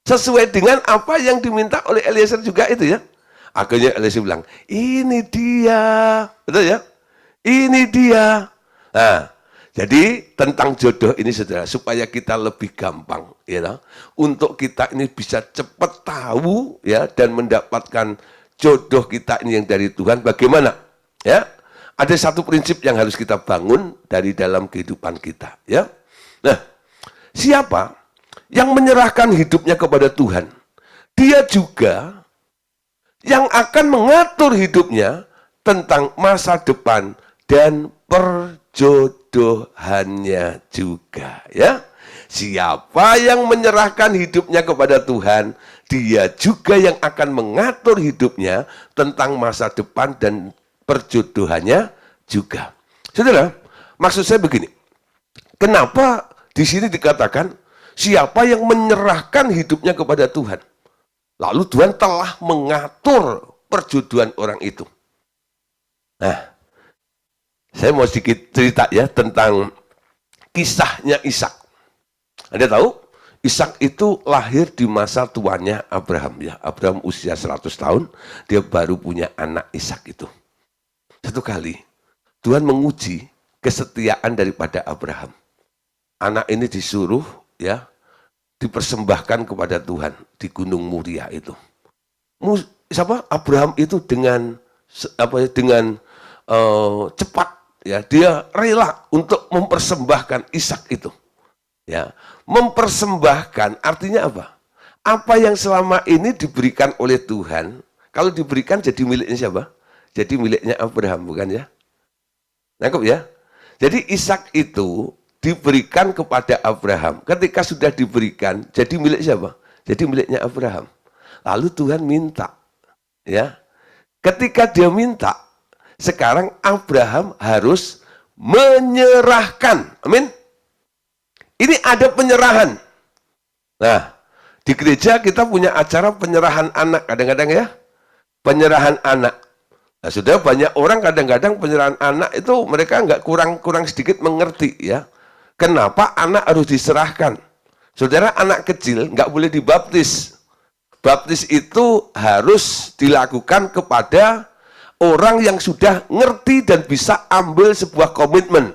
sesuai dengan apa yang diminta oleh Eliezer juga itu ya. Akhirnya Eliezer bilang, ini dia, betul ya? Ini dia. Nah, jadi tentang jodoh ini saudara, supaya kita lebih gampang, ya, untuk kita ini bisa cepat tahu, ya, dan mendapatkan jodoh kita ini yang dari Tuhan. Bagaimana? Ya, ada satu prinsip yang harus kita bangun dari dalam kehidupan kita, ya. Nah, siapa yang menyerahkan hidupnya kepada Tuhan, dia juga yang akan mengatur hidupnya tentang masa depan dan perjodohannya juga, ya. Siapa yang menyerahkan hidupnya kepada Tuhan, dia juga yang akan mengatur hidupnya tentang masa depan dan perjodohannya juga. Saudara, maksud saya begini. Kenapa di sini dikatakan siapa yang menyerahkan hidupnya kepada Tuhan? Lalu Tuhan telah mengatur perjodohan orang itu. Nah, saya mau sedikit cerita ya tentang kisahnya Ishak. Anda tahu, Ishak itu lahir di masa tuanya Abraham ya. Abraham usia 100 tahun, dia baru punya anak Ishak itu. Satu kali, Tuhan menguji kesetiaan daripada Abraham. Anak ini disuruh ya, dipersembahkan kepada Tuhan di Gunung Muria itu. Abraham itu dengan cepat ya, dia rela untuk mempersembahkan Ishak itu. Ya, mempersembahkan artinya apa? Apa yang selama ini diberikan oleh Tuhan, kalau diberikan jadi miliknya siapa? Jadi miliknya Abraham, bukan ya? Nangkep ya? Jadi Ishak itu diberikan kepada Abraham. Ketika sudah diberikan, jadi milik siapa? Jadi miliknya Abraham. Lalu Tuhan minta, ya. Ketika dia minta, sekarang Abraham harus menyerahkan. Amin. Ini ada penyerahan. Nah, di gereja kita punya acara penyerahan anak kadang-kadang ya. Penyerahan anak. Nah, sudah banyak orang kadang-kadang penyerahan anak itu mereka nggak kurang sedikit mengerti ya. Kenapa anak harus diserahkan? Saudara, anak kecil nggak boleh dibaptis. Baptis itu harus dilakukan kepada orang yang sudah ngerti dan bisa ambil sebuah komitmen.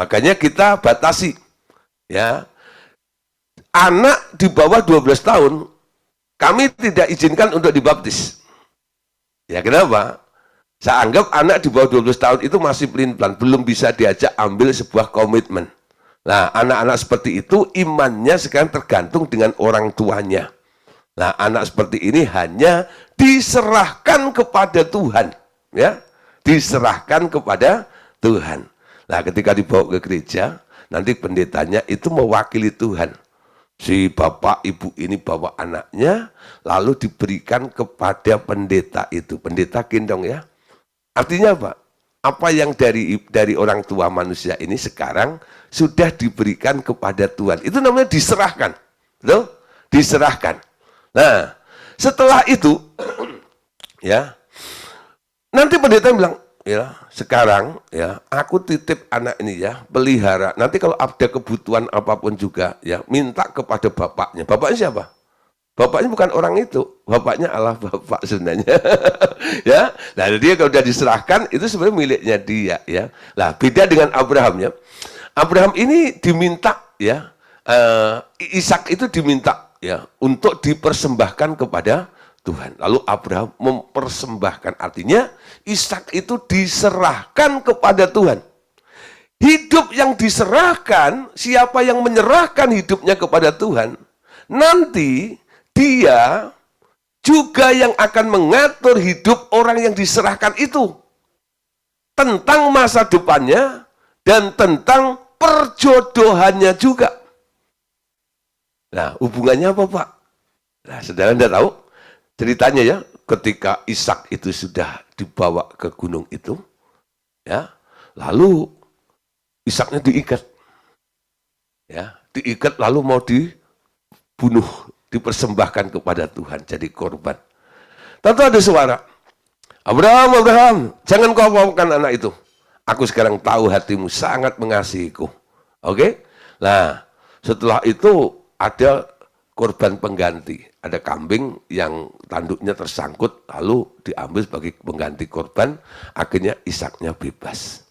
Makanya kita batasi. Ya, anak di bawah 12 tahun, kami tidak izinkan untuk dibaptis. Ya, kenapa? Saya anggap anak di bawah 12 tahun itu masih pelin-pelan, belum bisa diajak ambil sebuah komitmen. Nah, anak-anak seperti itu imannya sekarang tergantung dengan orang tuanya. Nah, anak seperti ini hanya diserahkan kepada Tuhan, ya, diserahkan kepada Tuhan. Nah, ketika dibawa ke gereja, nanti pendetanya itu mewakili Tuhan. Si bapak ibu ini bawa anaknya, lalu diberikan kepada pendeta itu, pendeta gendong ya. Artinya apa? Apa yang dari orang tua manusia ini sekarang sudah diberikan kepada Tuhan. Itu namanya diserahkan, betul? Diserahkan. Nah, setelah itu, ya, nanti pendeta bilang, ya, sekarang, ya, aku titip anak ini ya, pelihara. Nanti kalau ada kebutuhan apapun juga, ya, minta kepada bapaknya. Bapaknya siapa? Bapaknya bukan orang itu, bapaknya Allah Bapak sebenarnya. Ya, nah dia kalau sudah diserahkan itu sebenarnya miliknya dia, ya. Nah, beda dengan Abraham ya. Abraham ini diminta, ya, Ishak itu diminta, ya, untuk dipersembahkan kepada Tuhan. Lalu Abraham mempersembahkan, artinya Ishak itu diserahkan kepada Tuhan. Hidup yang diserahkan, siapa yang menyerahkan hidupnya kepada Tuhan, nanti dia juga yang akan mengatur hidup orang yang diserahkan itu. Tentang masa depannya dan tentang perjodohannya juga. Nah, hubungannya apa, Pak? Nah, saudara Anda tahu ceritanya ya, ketika Ishak itu sudah dibawa ke gunung itu, ya, lalu Ishaknya diikat. Ya, diikat lalu mau dibunuh, dipersembahkan kepada Tuhan jadi korban. Tentu ada suara, Abraham, Abraham, jangan kau bawakan anak itu. Aku sekarang tahu hatimu sangat mengasihiku. Oke? Nah, setelah itu ada korban pengganti. Ada kambing yang tanduknya tersangkut, lalu diambil sebagai pengganti korban. Akhirnya Ishaknya bebas.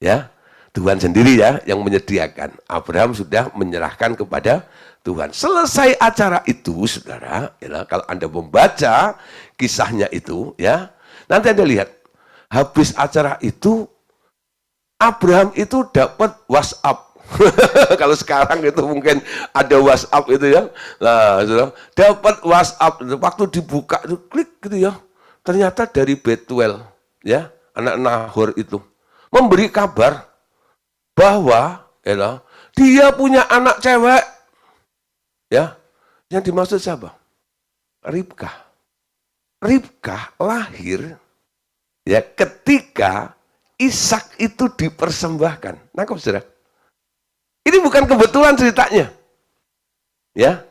Ya, Tuhan sendiri ya yang menyediakan. Abraham sudah menyerahkan kepada Tuhan. Selesai acara itu, saudara, ya, kalau Anda membaca kisahnya itu, ya, nanti Anda lihat, habis acara itu, Abraham itu dapat WhatsApp. Kalau sekarang itu mungkin ada WhatsApp itu ya. Nah, saudara, dapat WhatsApp. Waktu dibuka itu klik gitu ya. Ternyata dari Betuel, ya, anak Nahor itu memberi kabar bahwa ya, dia punya anak cewek. Ya, yang dimaksud siapa? Ribkah. Ribkah lahir ya ketika Ishak itu dipersembahkan. Nangkep, saudara? Ini bukan kebetulan ceritanya. Ya.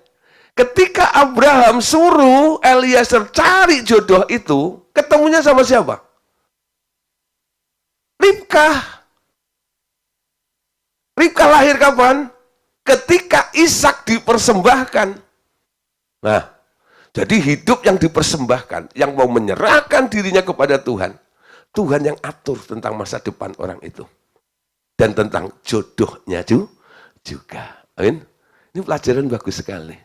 Ketika Abraham suruh Eliezer cari jodoh itu, ketemunya sama siapa? Ribkah. Ribkah lahir kapan? Ketika Ishak dipersembahkan. Nah, jadi hidup yang dipersembahkan, yang mau menyerahkan dirinya kepada Tuhan, Tuhan yang atur tentang masa depan orang itu. Dan tentang jodohnya juga. Amin. Ini pelajaran bagus sekali.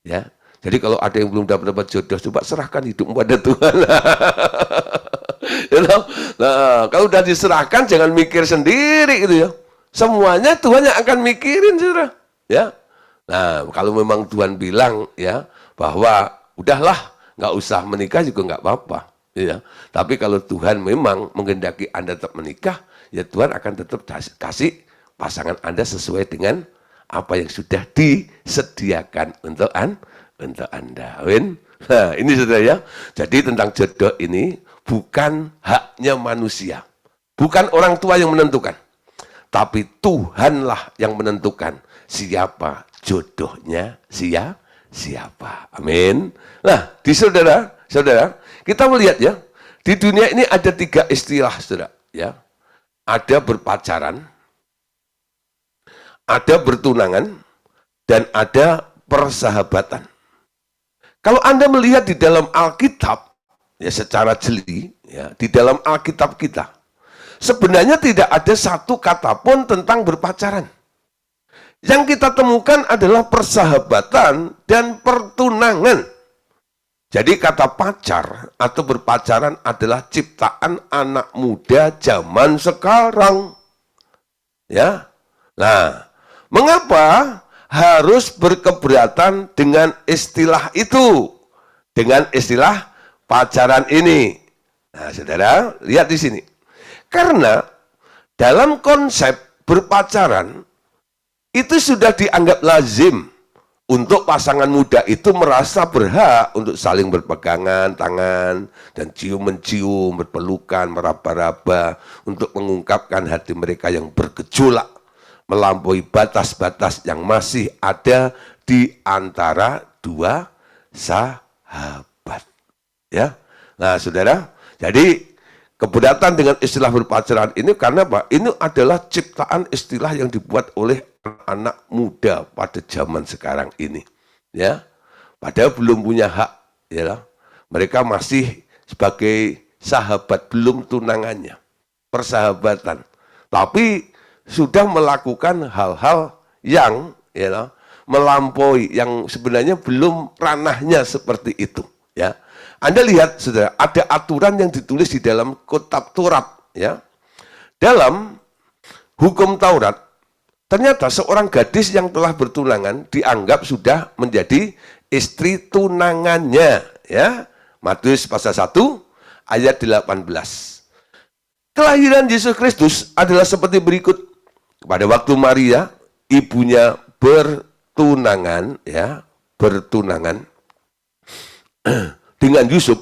Ya. Jadi kalau ada yang belum dapat jodoh, coba serahkan hidup pada Tuhan. You know? Nah, kalau udah diserahkan jangan mikir sendiri gitu ya. Semuanya Tuhan yang akan mikirin, saudara. Ya. Nah, kalau memang Tuhan bilang ya bahwa udahlah, nggak usah menikah juga nggak apa-apa. Ya. Tapi kalau Tuhan memang menghendaki Anda tetap menikah, ya Tuhan akan tetap kasih pasangan Anda sesuai dengan apa yang sudah disediakan untuk Anda. Amin. Nah, ini saudara ya. Jadi tentang jodoh ini bukan haknya manusia. Bukan orang tua yang menentukan. Tapi Tuhanlah yang menentukan siapa jodohnya siapa. Amin. Nah, di saudara, kita melihat ya, di dunia ini ada 3 istilah, saudara. Ya, ada berpacaran, ada bertunangan, dan ada persahabatan. Kalau Anda melihat di dalam Alkitab, ya secara jeli, ya di dalam Alkitab kita, sebenarnya tidak ada satu kata pun tentang berpacaran. Yang kita temukan adalah persahabatan dan pertunangan. Jadi kata pacar atau berpacaran adalah ciptaan anak muda zaman sekarang. Ya. Nah, mengapa harus berkeberatan dengan istilah itu? Dengan istilah pacaran ini. Nah, saudara, lihat di sini. Karena dalam konsep berpacaran, itu sudah dianggap lazim untuk pasangan muda itu merasa berhak untuk saling berpegangan tangan dan cium-mencium, berpelukan, meraba-raba untuk mengungkapkan hati mereka yang bergejolak melampaui batas-batas yang masih ada di antara dua sahabat. Ya, nah saudara, jadi keberatan dengan istilah berpacaran ini karena apa? Ini adalah ciptaan istilah yang dibuat oleh anak muda pada zaman sekarang ini. Ya, padahal belum punya hak. Ya, mereka masih sebagai sahabat, belum tunangannya, persahabatan. Tapi sudah melakukan hal-hal yang ya, melampaui, yang sebenarnya belum ranahnya seperti itu. Ya, Anda lihat, saudara, ada aturan yang ditulis di dalam kitab Taurat. Ya, dalam hukum Taurat, ternyata seorang gadis yang telah bertunangan dianggap sudah menjadi istri tunangannya. Ya, Matius pasal 1 ayat 18. Kelahiran Yesus Kristus adalah seperti berikut. Pada waktu Maria, ibunya bertunangan, ya, bertunangan dengan Yusuf,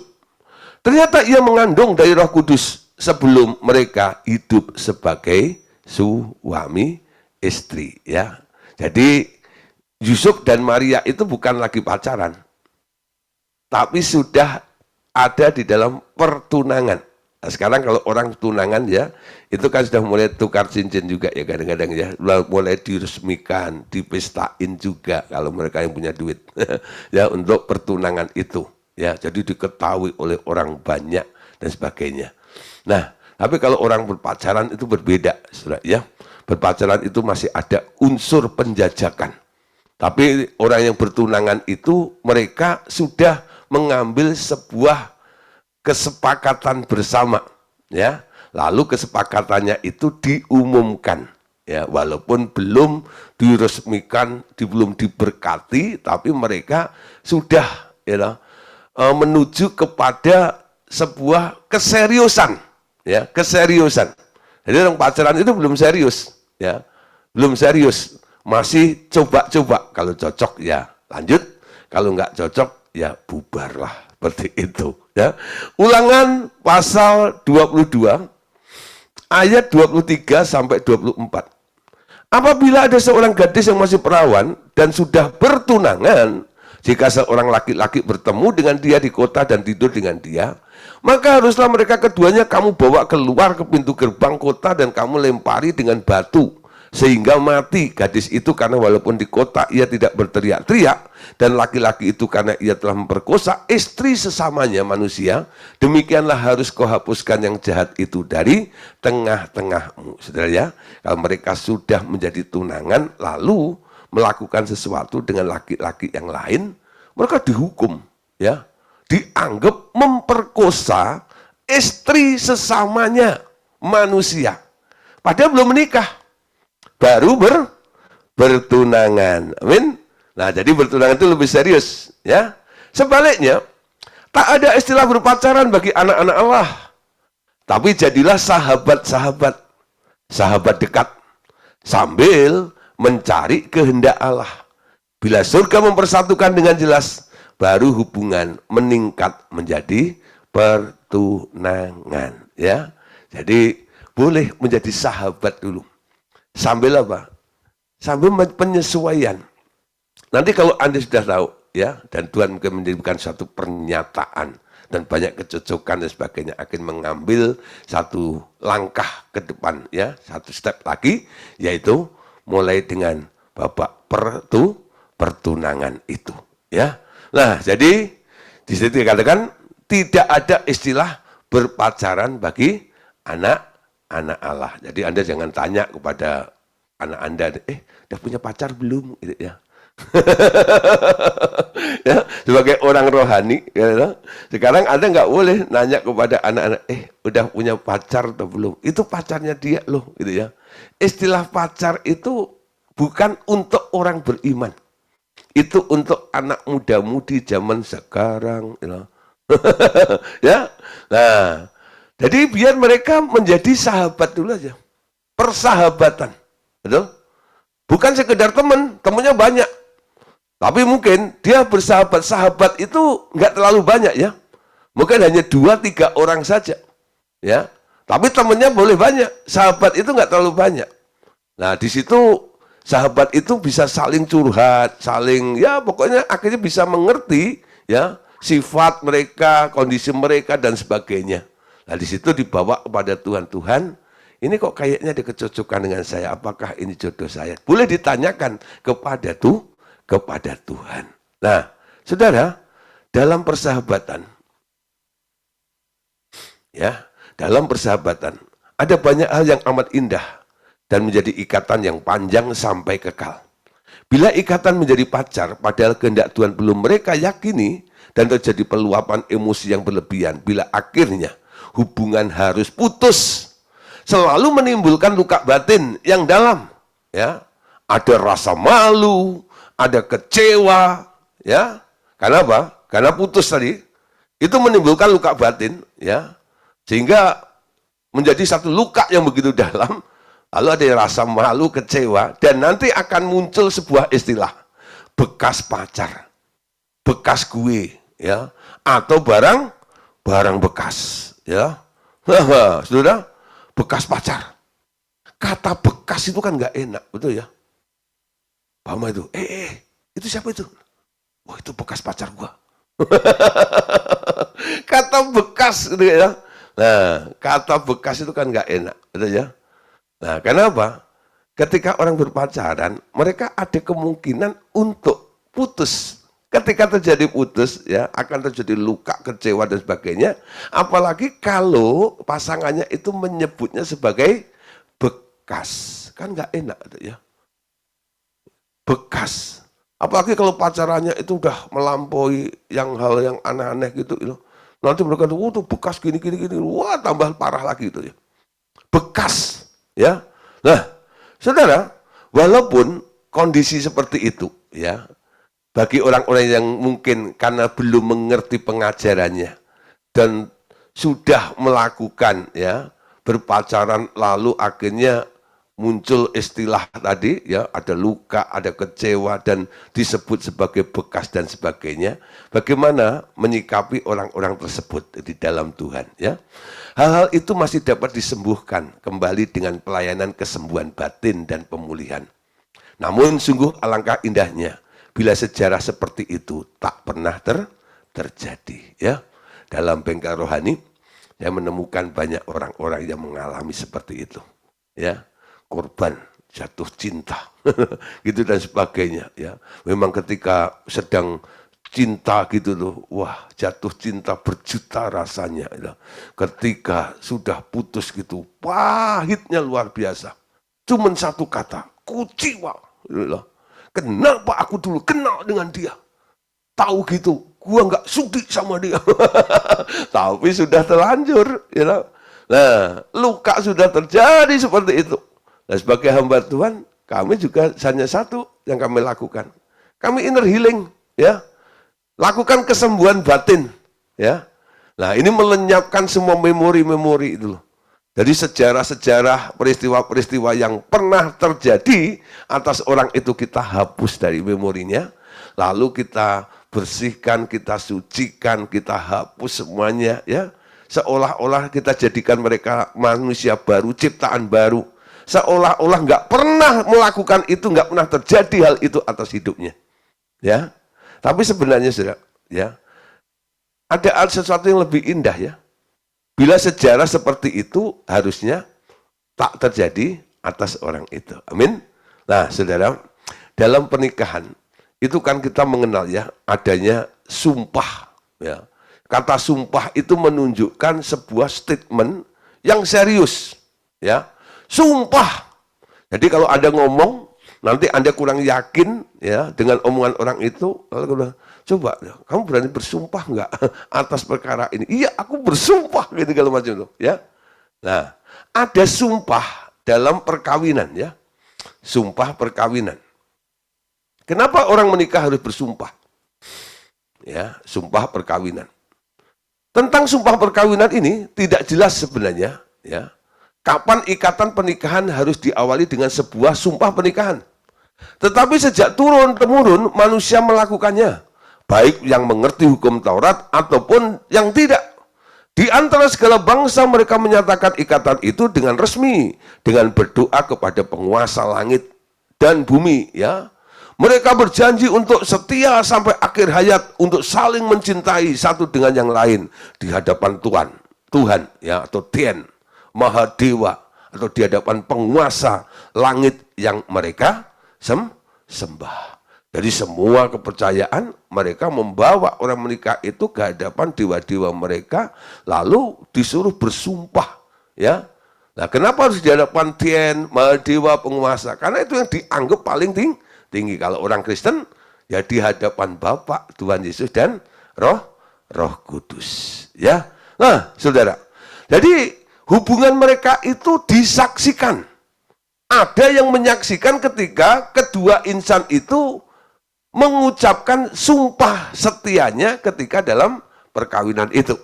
ternyata ia mengandung dari Roh Kudus sebelum mereka hidup sebagai suami istri. Ya, jadi Yusuf dan Maria itu bukan lagi pacaran, tapi sudah ada di dalam pertunangan. Nah, sekarang kalau orang tunangan ya, itu kan sudah mulai tukar cincin juga ya kadang-kadang ya, mulai diresmikan, dipestain juga kalau mereka yang punya duit ya untuk pertunangan itu ya, jadi diketahui oleh orang banyak dan sebagainya. Nah, tapi kalau orang berpacaran itu berbeda, saudara ya. Berpacaran itu masih ada unsur penjajakan. Tapi orang yang bertunangan itu mereka sudah mengambil sebuah kesepakatan bersama, ya. Lalu kesepakatannya itu diumumkan, ya. Walaupun belum diresmikan, belum diberkati, tapi mereka sudah, ya, menuju kepada sebuah keseriusan, ya, keseriusan. Jadi orang pacaran itu belum serius, ya, belum serius, masih coba-coba. Kalau cocok, ya lanjut. Kalau nggak cocok, ya bubarlah. Seperti itu. Ya. Ulangan pasal 22 ayat 23 sampai 24. Apabila ada seorang gadis yang masih perawan dan sudah bertunangan, jika seorang laki-laki bertemu dengan dia di kota dan tidur dengan dia, maka haruslah mereka keduanya kamu bawa keluar ke pintu gerbang kota dan kamu lempari dengan batu sehingga mati gadis itu, karena walaupun di kota ia tidak berteriak-teriak, dan laki-laki itu karena ia telah memperkosa istri sesamanya manusia, demikianlah harus kau hapuskan yang jahat itu dari tengah-tengahmu. Saudara ya, kalau mereka sudah menjadi tunangan lalu melakukan sesuatu dengan laki-laki yang lain, mereka dihukum, ya, dianggap memperkosa istri sesamanya manusia, padahal belum menikah, baru bertunangan. Amin. Nah, jadi bertunangan itu lebih serius, ya. Sebaliknya, tak ada istilah berpacaran bagi anak-anak Allah. Tapi jadilah sahabat-sahabat. sahabat dekat, sambil mencari kehendak Allah. Bila surga mempersatukan dengan jelas, baru hubungan meningkat menjadi pertunangan. Ya, jadi boleh menjadi sahabat dulu. Sambil apa? Sambil penyesuaian. Nanti kalau Anda sudah tahu, ya, dan Tuhan mungkin menjadikan satu pernyataan dan banyak kecocokan dan sebagainya, akan mengambil satu langkah ke depan, ya, satu step lagi, yaitu mulai dengan babak pertunangan itu, ya. Nah, jadi di situ dikatakan tidak ada istilah berpacaran bagi anak-anak Allah. Jadi Anda jangan tanya kepada anak Anda, udah punya pacar belum? Gitu, ya. Ya, sebagai orang rohani, ya, sekarang Anda nggak boleh nanya kepada anak-anak, udah punya pacar atau belum? Itu pacarnya dia loh, gitu ya. Istilah pacar itu bukan untuk orang beriman, itu untuk anak muda-mudi zaman sekarang, ya. Ya, nah, jadi biar mereka menjadi sahabat dulu aja, persahabatan, betul? Bukan sekedar teman, temannya banyak. Tapi mungkin dia bersahabat, sahabat itu nggak terlalu banyak, ya. Mungkin hanya 2-3 orang saja, ya. Tapi temannya boleh banyak, sahabat itu nggak terlalu banyak. Nah, di situ sahabat itu bisa saling curhat, saling, ya pokoknya akhirnya bisa mengerti, ya, sifat mereka, kondisi mereka dan sebagainya. Nah, di situ dibawa kepada Tuhan, ini kok kayaknya ada kecocokan dengan saya, apakah ini jodoh saya? Boleh ditanyakan kepada Tuhan. Nah, saudara, dalam persahabatan, ya, dalam persahabatan ada banyak hal yang amat indah dan menjadi ikatan yang panjang sampai kekal. Bila ikatan menjadi pacar, padahal kehendak Tuhan belum mereka yakini, dan terjadi peluapan emosi yang berlebihan, bila akhirnya hubungan harus putus, selalu menimbulkan luka batin yang dalam, ya. Ada rasa malu, ada kecewa, ya. Karena apa? Karena putus tadi, itu menimbulkan luka batin, ya. Sehingga menjadi satu luka yang begitu dalam, lalu ada rasa malu, kecewa, dan nanti akan muncul sebuah istilah, bekas pacar, bekas gue, ya, atau barang bekas, ya. Saudara, bekas pacar. Kata bekas itu kan nggak enak, betul ya? Paham itu? Itu siapa itu? Wah, itu bekas pacar gua. Kata bekas, gitu ya. Nah, kata bekas itu kan nggak enak, betul ya? Nah, kenapa? Ketika orang berpacaran, mereka ada kemungkinan untuk putus. Ketika terjadi putus, ya, akan terjadi luka, kecewa dan sebagainya. Apalagi kalau pasangannya itu menyebutnya sebagai bekas, kan nggak enak, gitu ya. Bekas. Apalagi kalau pacarannya itu udah melampaui hal yang aneh-aneh gitu, nanti mereka tuh bekas gini, wah tambah parah lagi itu ya. Bekas, ya. Nah, saudara, walaupun kondisi seperti itu, ya, bagi orang-orang yang mungkin karena belum mengerti pengajarannya dan sudah melakukan, ya, berpacaran lalu akhirnya muncul istilah tadi, ya, ada luka, ada kecewa dan disebut sebagai bekas dan sebagainya. Bagaimana menyikapi orang-orang tersebut di dalam Tuhan, ya? Hal-hal itu masih dapat disembuhkan kembali dengan pelayanan kesembuhan batin dan pemulihan. Namun sungguh alangkah indahnya bila sejarah seperti itu tak pernah terjadi, ya. Dalam bengkel rohani saya menemukan banyak orang-orang yang mengalami seperti itu, ya. Korban jatuh cinta gitu dan sebagainya, ya. Memang ketika sedang cinta gitu loh, wah, jatuh cinta berjuta rasanya, ya. Ketika sudah putus gitu, pahitnya luar biasa. Cuman satu kata, kuciwa, ya. Kenapa aku dulu kenal dengan dia, tahu gitu gua nggak sudi sama dia. Tapi sudah terlanjur, ya. Nah, luka sudah terjadi seperti itu. Nah, sebagai hamba Tuhan, kami juga hanya satu yang kami lakukan. Kami inner healing, ya. Lakukan kesembuhan batin, ya. Nah, ini melenyapkan semua memori-memori itu loh. Dari sejarah-sejarah, peristiwa-peristiwa yang pernah terjadi atas orang itu kita hapus dari memorinya, lalu kita bersihkan, kita sucikan, kita hapus semuanya, ya. Seolah-olah kita jadikan mereka manusia baru, ciptaan baru. Seolah-olah nggak pernah melakukan itu, nggak pernah terjadi hal itu atas hidupnya, ya. Tapi sebenarnya, saudara, ya, ada sesuatu yang lebih indah, ya. Bila sejarah seperti itu harusnya tak terjadi atas orang itu. Amin. Nah, saudara, dalam pernikahan itu kan kita mengenal, ya, adanya sumpah, ya. Kata sumpah itu menunjukkan sebuah statement yang serius, ya. Sumpah. Jadi kalau Anda ngomong, nanti Anda kurang yakin, ya, dengan omongan orang itu, lalu coba, kamu berani bersumpah nggak atas perkara ini? Iya, aku bersumpah, gitu kalau macam itu, ya. Nah, ada sumpah dalam perkawinan, ya. Sumpah perkawinan. Kenapa orang menikah harus bersumpah? Ya, sumpah perkawinan. Tentang sumpah perkawinan ini tidak jelas sebenarnya, ya. Kapan ikatan pernikahan harus diawali dengan sebuah sumpah pernikahan. Tetapi sejak turun-temurun manusia melakukannya, baik yang mengerti hukum Taurat ataupun yang tidak. Di antara segala bangsa mereka menyatakan ikatan itu dengan resmi, dengan berdoa kepada penguasa langit dan bumi, ya. Mereka berjanji untuk setia sampai akhir hayat, untuk saling mencintai satu dengan yang lain di hadapan Tuhan, ya, atau Tien, Maha Dewa, atau di hadapan penguasa langit yang mereka sembah. Jadi semua kepercayaan mereka membawa orang menikah itu ke hadapan dewa-dewa mereka, lalu disuruh bersumpah, ya. Nah, kenapa harus di hadapan Tien, Mahadewa, penguasa? Karena itu yang dianggap paling tinggi. Kalau orang Kristen, ya di hadapan Bapa, Tuhan Yesus dan Roh Kudus, ya. Nah, saudara, jadi hubungan mereka itu disaksikan. Ada yang menyaksikan ketika kedua insan itu mengucapkan sumpah setianya ketika dalam perkawinan itu.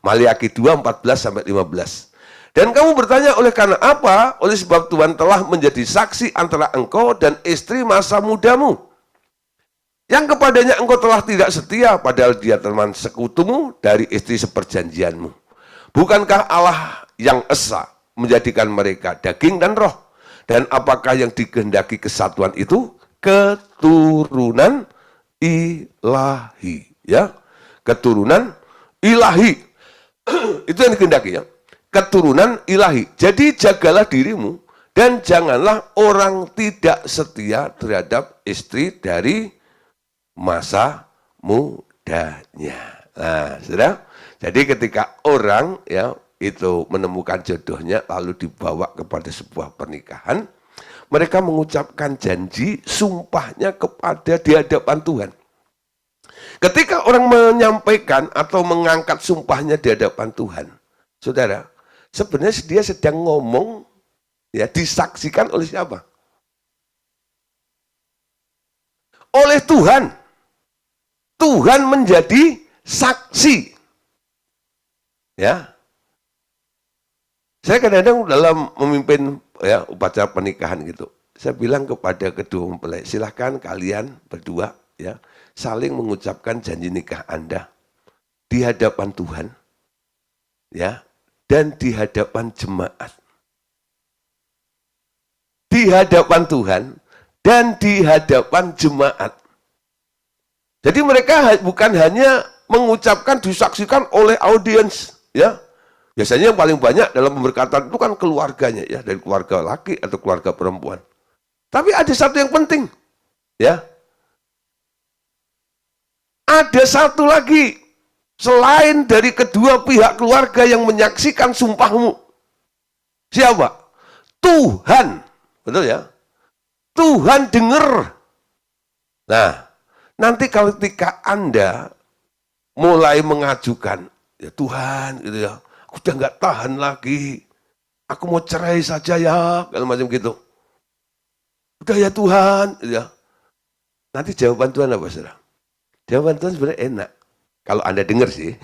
Maliaki 2, 14-15. Dan kamu bertanya, oleh karena apa? Oleh sebab Tuhan telah menjadi saksi antara engkau dan istri masa mudamu, yang kepadanya engkau telah tidak setia, padahal dia teman sekutumu dari istri seperjanjianmu. Bukankah Allah yang esa menjadikan mereka daging dan roh? Dan apakah yang dikehendaki kesatuan itu? Keturunan ilahi, ya. Keturunan ilahi. Itu yang dikehendaki, ya. Keturunan ilahi. Jadi jagalah dirimu dan janganlah orang tidak setia terhadap istri dari masa mudanya. Nah, saudara, jadi ketika orang, ya, itu menemukan jodohnya lalu dibawa kepada sebuah pernikahan, mereka mengucapkan janji sumpahnya kepada di hadapan Tuhan. Ketika orang menyampaikan atau mengangkat sumpahnya di hadapan Tuhan, saudara, sebenarnya dia sedang ngomong, ya, disaksikan oleh siapa? Oleh Tuhan. Tuhan menjadi saksi. Ya. Saya kadang-kadang dalam memimpin, ya, upacara pernikahan gitu, saya bilang kepada kedua mempelai, silahkan kalian berdua, ya, saling mengucapkan janji nikah Anda di hadapan Tuhan, ya, dan di hadapan jemaat. Di hadapan Tuhan dan di hadapan jemaat. Jadi mereka bukan hanya mengucapkan, disaksikan oleh audiens, ya. Biasanya yang paling banyak dalam pemberkatan itu kan keluarganya, ya, dari keluarga laki atau keluarga perempuan. Tapi ada satu yang penting, ya. Ada satu lagi selain dari kedua pihak keluarga yang menyaksikan sumpahmu. Siapa? Tuhan. Betul, ya? Tuhan dengar. Nah, nanti kalau ketika Anda mulai mengajukan, ya Tuhan, gitu, ya, aku udah nggak tahan lagi, aku mau cerai saja, ya, kalau macam gitu. Udah, ya Tuhan, gitu, ya. Nanti jawaban Tuhan apa, saudara? Jawaban Tuhan sebenarnya enak. Kalau Anda dengar sih,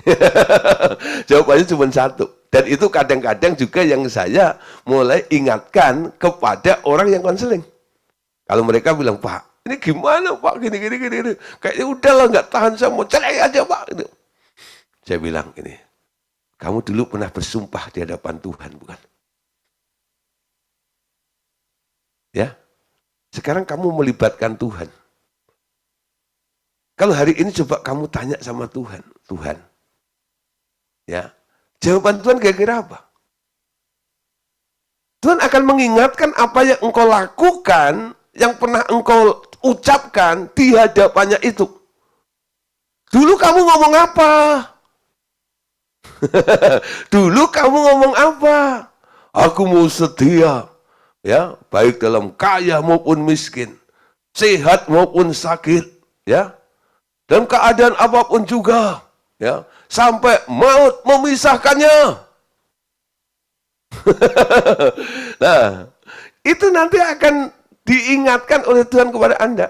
jawabannya cuma satu. Dan itu kadang-kadang juga yang saya mulai ingatkan kepada orang yang konseling. Kalau mereka bilang, Pak, ini gimana Pak, gini. Kayaknya udahlah nggak tahan, saya mau cerai aja Pak. Gitu. Saya bilang ini, kamu dulu pernah bersumpah di hadapan Tuhan, bukan? Ya, sekarang kamu melibatkan Tuhan. Kalau hari ini coba kamu tanya sama Tuhan, Tuhan, ya, jawaban Tuhan kira-kira apa? Tuhan akan mengingatkan apa yang engkau lakukan, yang pernah engkau ucapkan di hadapannya itu. Dulu kamu ngomong apa? Dulu kamu ngomong apa? Aku mau setia, ya, baik dalam kaya maupun miskin, sehat maupun sakit, ya, dan keadaan apapun juga, ya, sampai maut memisahkannya. Nah, itu nanti akan diingatkan oleh Tuhan kepada Anda.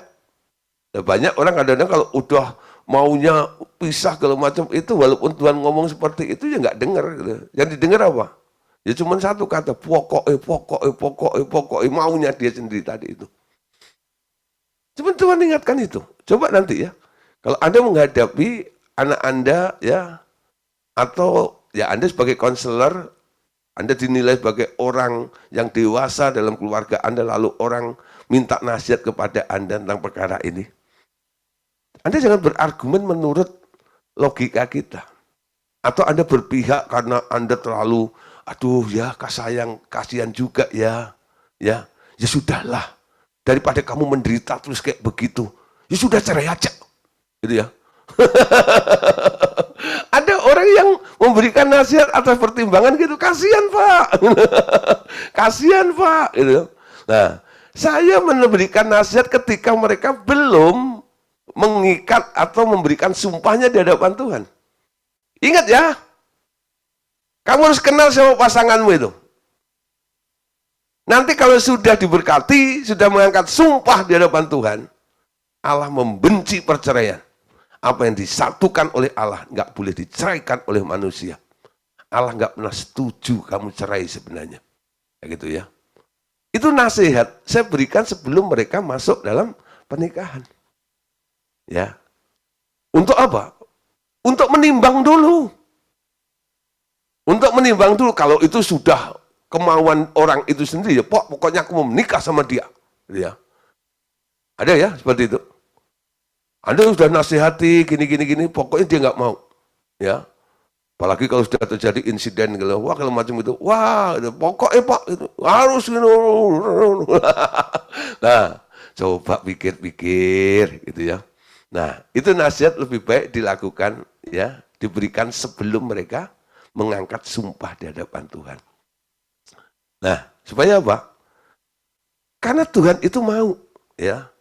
Nah, banyak orang kadang-kadang kalau udah maunya pisah kalau macam itu, walaupun Tuhan ngomong seperti itu ya nggak dengar. Gitu. Yang didengar apa? Ya cuma satu kata, pokoknya, maunya dia sendiri tadi itu. Cuma Tuhan ingatkan itu. Coba nanti ya, kalau Anda menghadapi anak Anda ya, atau ya Anda sebagai konselor, Anda dinilai sebagai orang yang dewasa dalam keluarga Anda, lalu orang minta nasihat kepada Anda tentang perkara ini. Anda jangan berargumen menurut logika kita. Atau Anda berpihak karena Anda terlalu, aduh ya kasihan juga ya. Ya sudahlah. Daripada kamu menderita terus kayak begitu. Ya sudah cerai aja. Gitu ya. Ada orang yang memberikan nasihat atas pertimbangan gitu, kasihan Pak, kasihan Pak. Gitu. Nah, saya memberikan nasihat ketika mereka belum mengikat atau memberikan sumpahnya di hadapan Tuhan. Ingat ya, kamu harus kenal sama pasanganmu itu. Nanti kalau sudah diberkati, sudah mengangkat sumpah di hadapan Tuhan, Allah membenci perceraian. Apa yang disatukan oleh Allah nggak boleh diceraikan oleh manusia. Allah nggak pernah setuju kamu cerai sebenarnya. Ya gitu ya. Itu nasihat saya berikan sebelum mereka masuk dalam pernikahan. Ya. Untuk apa? Untuk menimbang dulu. Untuk menimbang dulu kalau itu sudah kemauan orang itu sendiri ya, pokoknya aku mau menikah sama dia. Ya. Ada ya seperti itu. Anda sudah nasihati gini, pokoknya dia nggak mau, ya. Apalagi kalau sudah terjadi insiden, kalau macam itu, pokoknya Pak itu harus gitu. Nah, coba pikir-pikir, gitu ya. Nah, itu nasihat lebih baik dilakukan, ya, diberikan sebelum mereka mengangkat sumpah di hadapan Tuhan. Nah, supaya apa? Karena Tuhan itu mau, ya.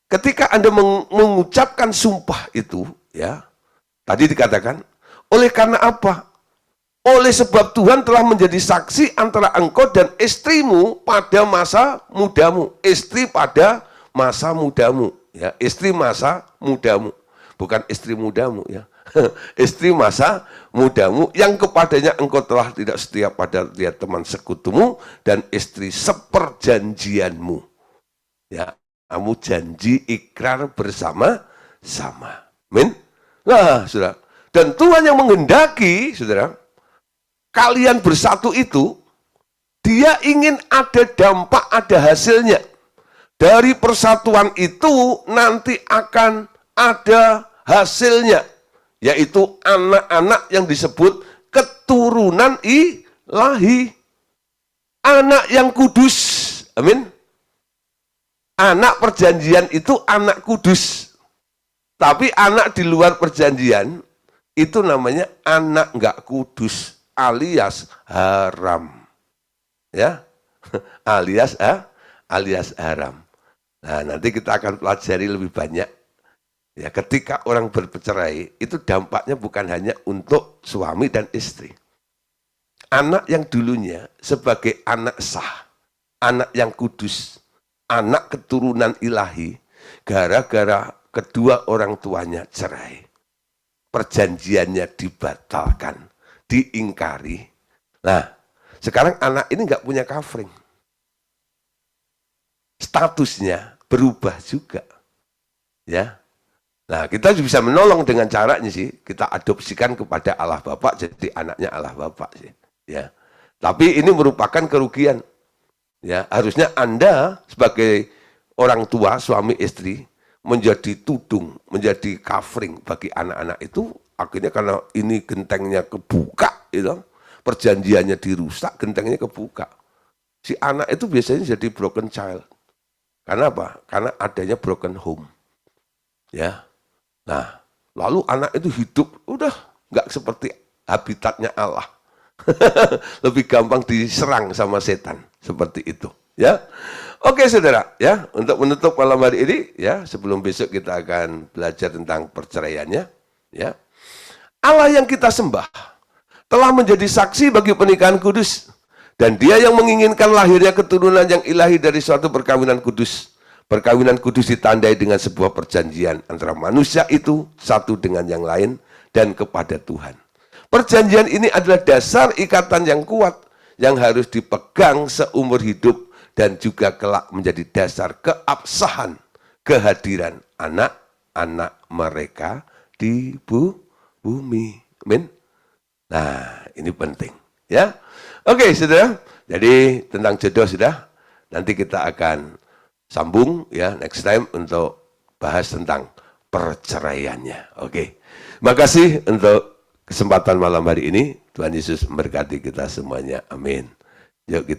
Ketika Anda mengucapkan sumpah itu, ya, tadi dikatakan, oleh karena apa? Oleh sebab Tuhan telah menjadi saksi antara engkau dan istrimu pada masa mudamu. Istri pada masa mudamu, ya, istri masa mudamu, bukan istri mudamu, ya. Istri masa mudamu yang kepadanya engkau telah tidak setia pada dia teman sekutumu dan istri seperjanjianmu, ya. Kamu janji ikrar bersama-sama. Amin. Nah, saudara. Dan Tuhan yang menghendaki, saudara, kalian bersatu itu, dia ingin ada dampak, ada hasilnya. Dari persatuan itu nanti akan ada hasilnya, yaitu anak-anak yang disebut keturunan ilahi. Anak yang kudus. Amin. Anak perjanjian itu anak kudus. Tapi anak di luar perjanjian itu namanya anak nggak kudus, alias haram. Ya, alias haram. Nah, nanti kita akan pelajari lebih banyak. Ya, ketika orang bercerai itu dampaknya bukan hanya untuk suami dan istri. Anak yang dulunya sebagai anak sah, anak yang kudus, anak keturunan ilahi, gara-gara kedua orang tuanya cerai. Perjanjiannya dibatalkan, diingkari. Nah, sekarang anak ini nggak punya covering. Statusnya berubah juga. Ya. Nah, kita bisa menolong dengan caranya sih, kita adopsikan kepada Allah Bapa, jadi anaknya Allah Bapa sih. Ya. Tapi ini merupakan kerugian. Ya, harusnya Anda sebagai orang tua, suami istri, menjadi tudung, menjadi covering bagi anak-anak itu. Akhirnya karena ini gentengnya kebuka, gitu, perjanjiannya dirusak, gentengnya kebuka. Si anak itu biasanya jadi broken child. Karena apa? Karena adanya broken home. Ya. Nah, lalu anak itu hidup udah nggak seperti habitatnya Allah. Lebih gampang diserang sama setan seperti itu, ya. Oke, Saudara, ya, untuk menutup malam hari ini, ya, sebelum besok kita akan belajar tentang perceraiannya, ya. Allah yang kita sembah telah menjadi saksi bagi pernikahan kudus, dan Dia yang menginginkan lahirnya keturunan yang ilahi dari suatu perkawinan kudus. Perkawinan kudus ditandai dengan sebuah perjanjian antara manusia itu satu dengan yang lain dan kepada Tuhan. Perjanjian ini adalah dasar ikatan yang kuat yang harus dipegang seumur hidup dan juga kelak menjadi dasar keabsahan kehadiran anak-anak mereka di bumi. Amin. Nah, ini penting, ya. Oke, Saudara. Jadi tentang jodoh sudah. Nanti kita akan sambung ya next time untuk bahas tentang perceraiannya. Oke. Makasih untuk kesempatan malam hari ini. Tuhan Yesus memberkati kita semuanya. Amin. Yuk kita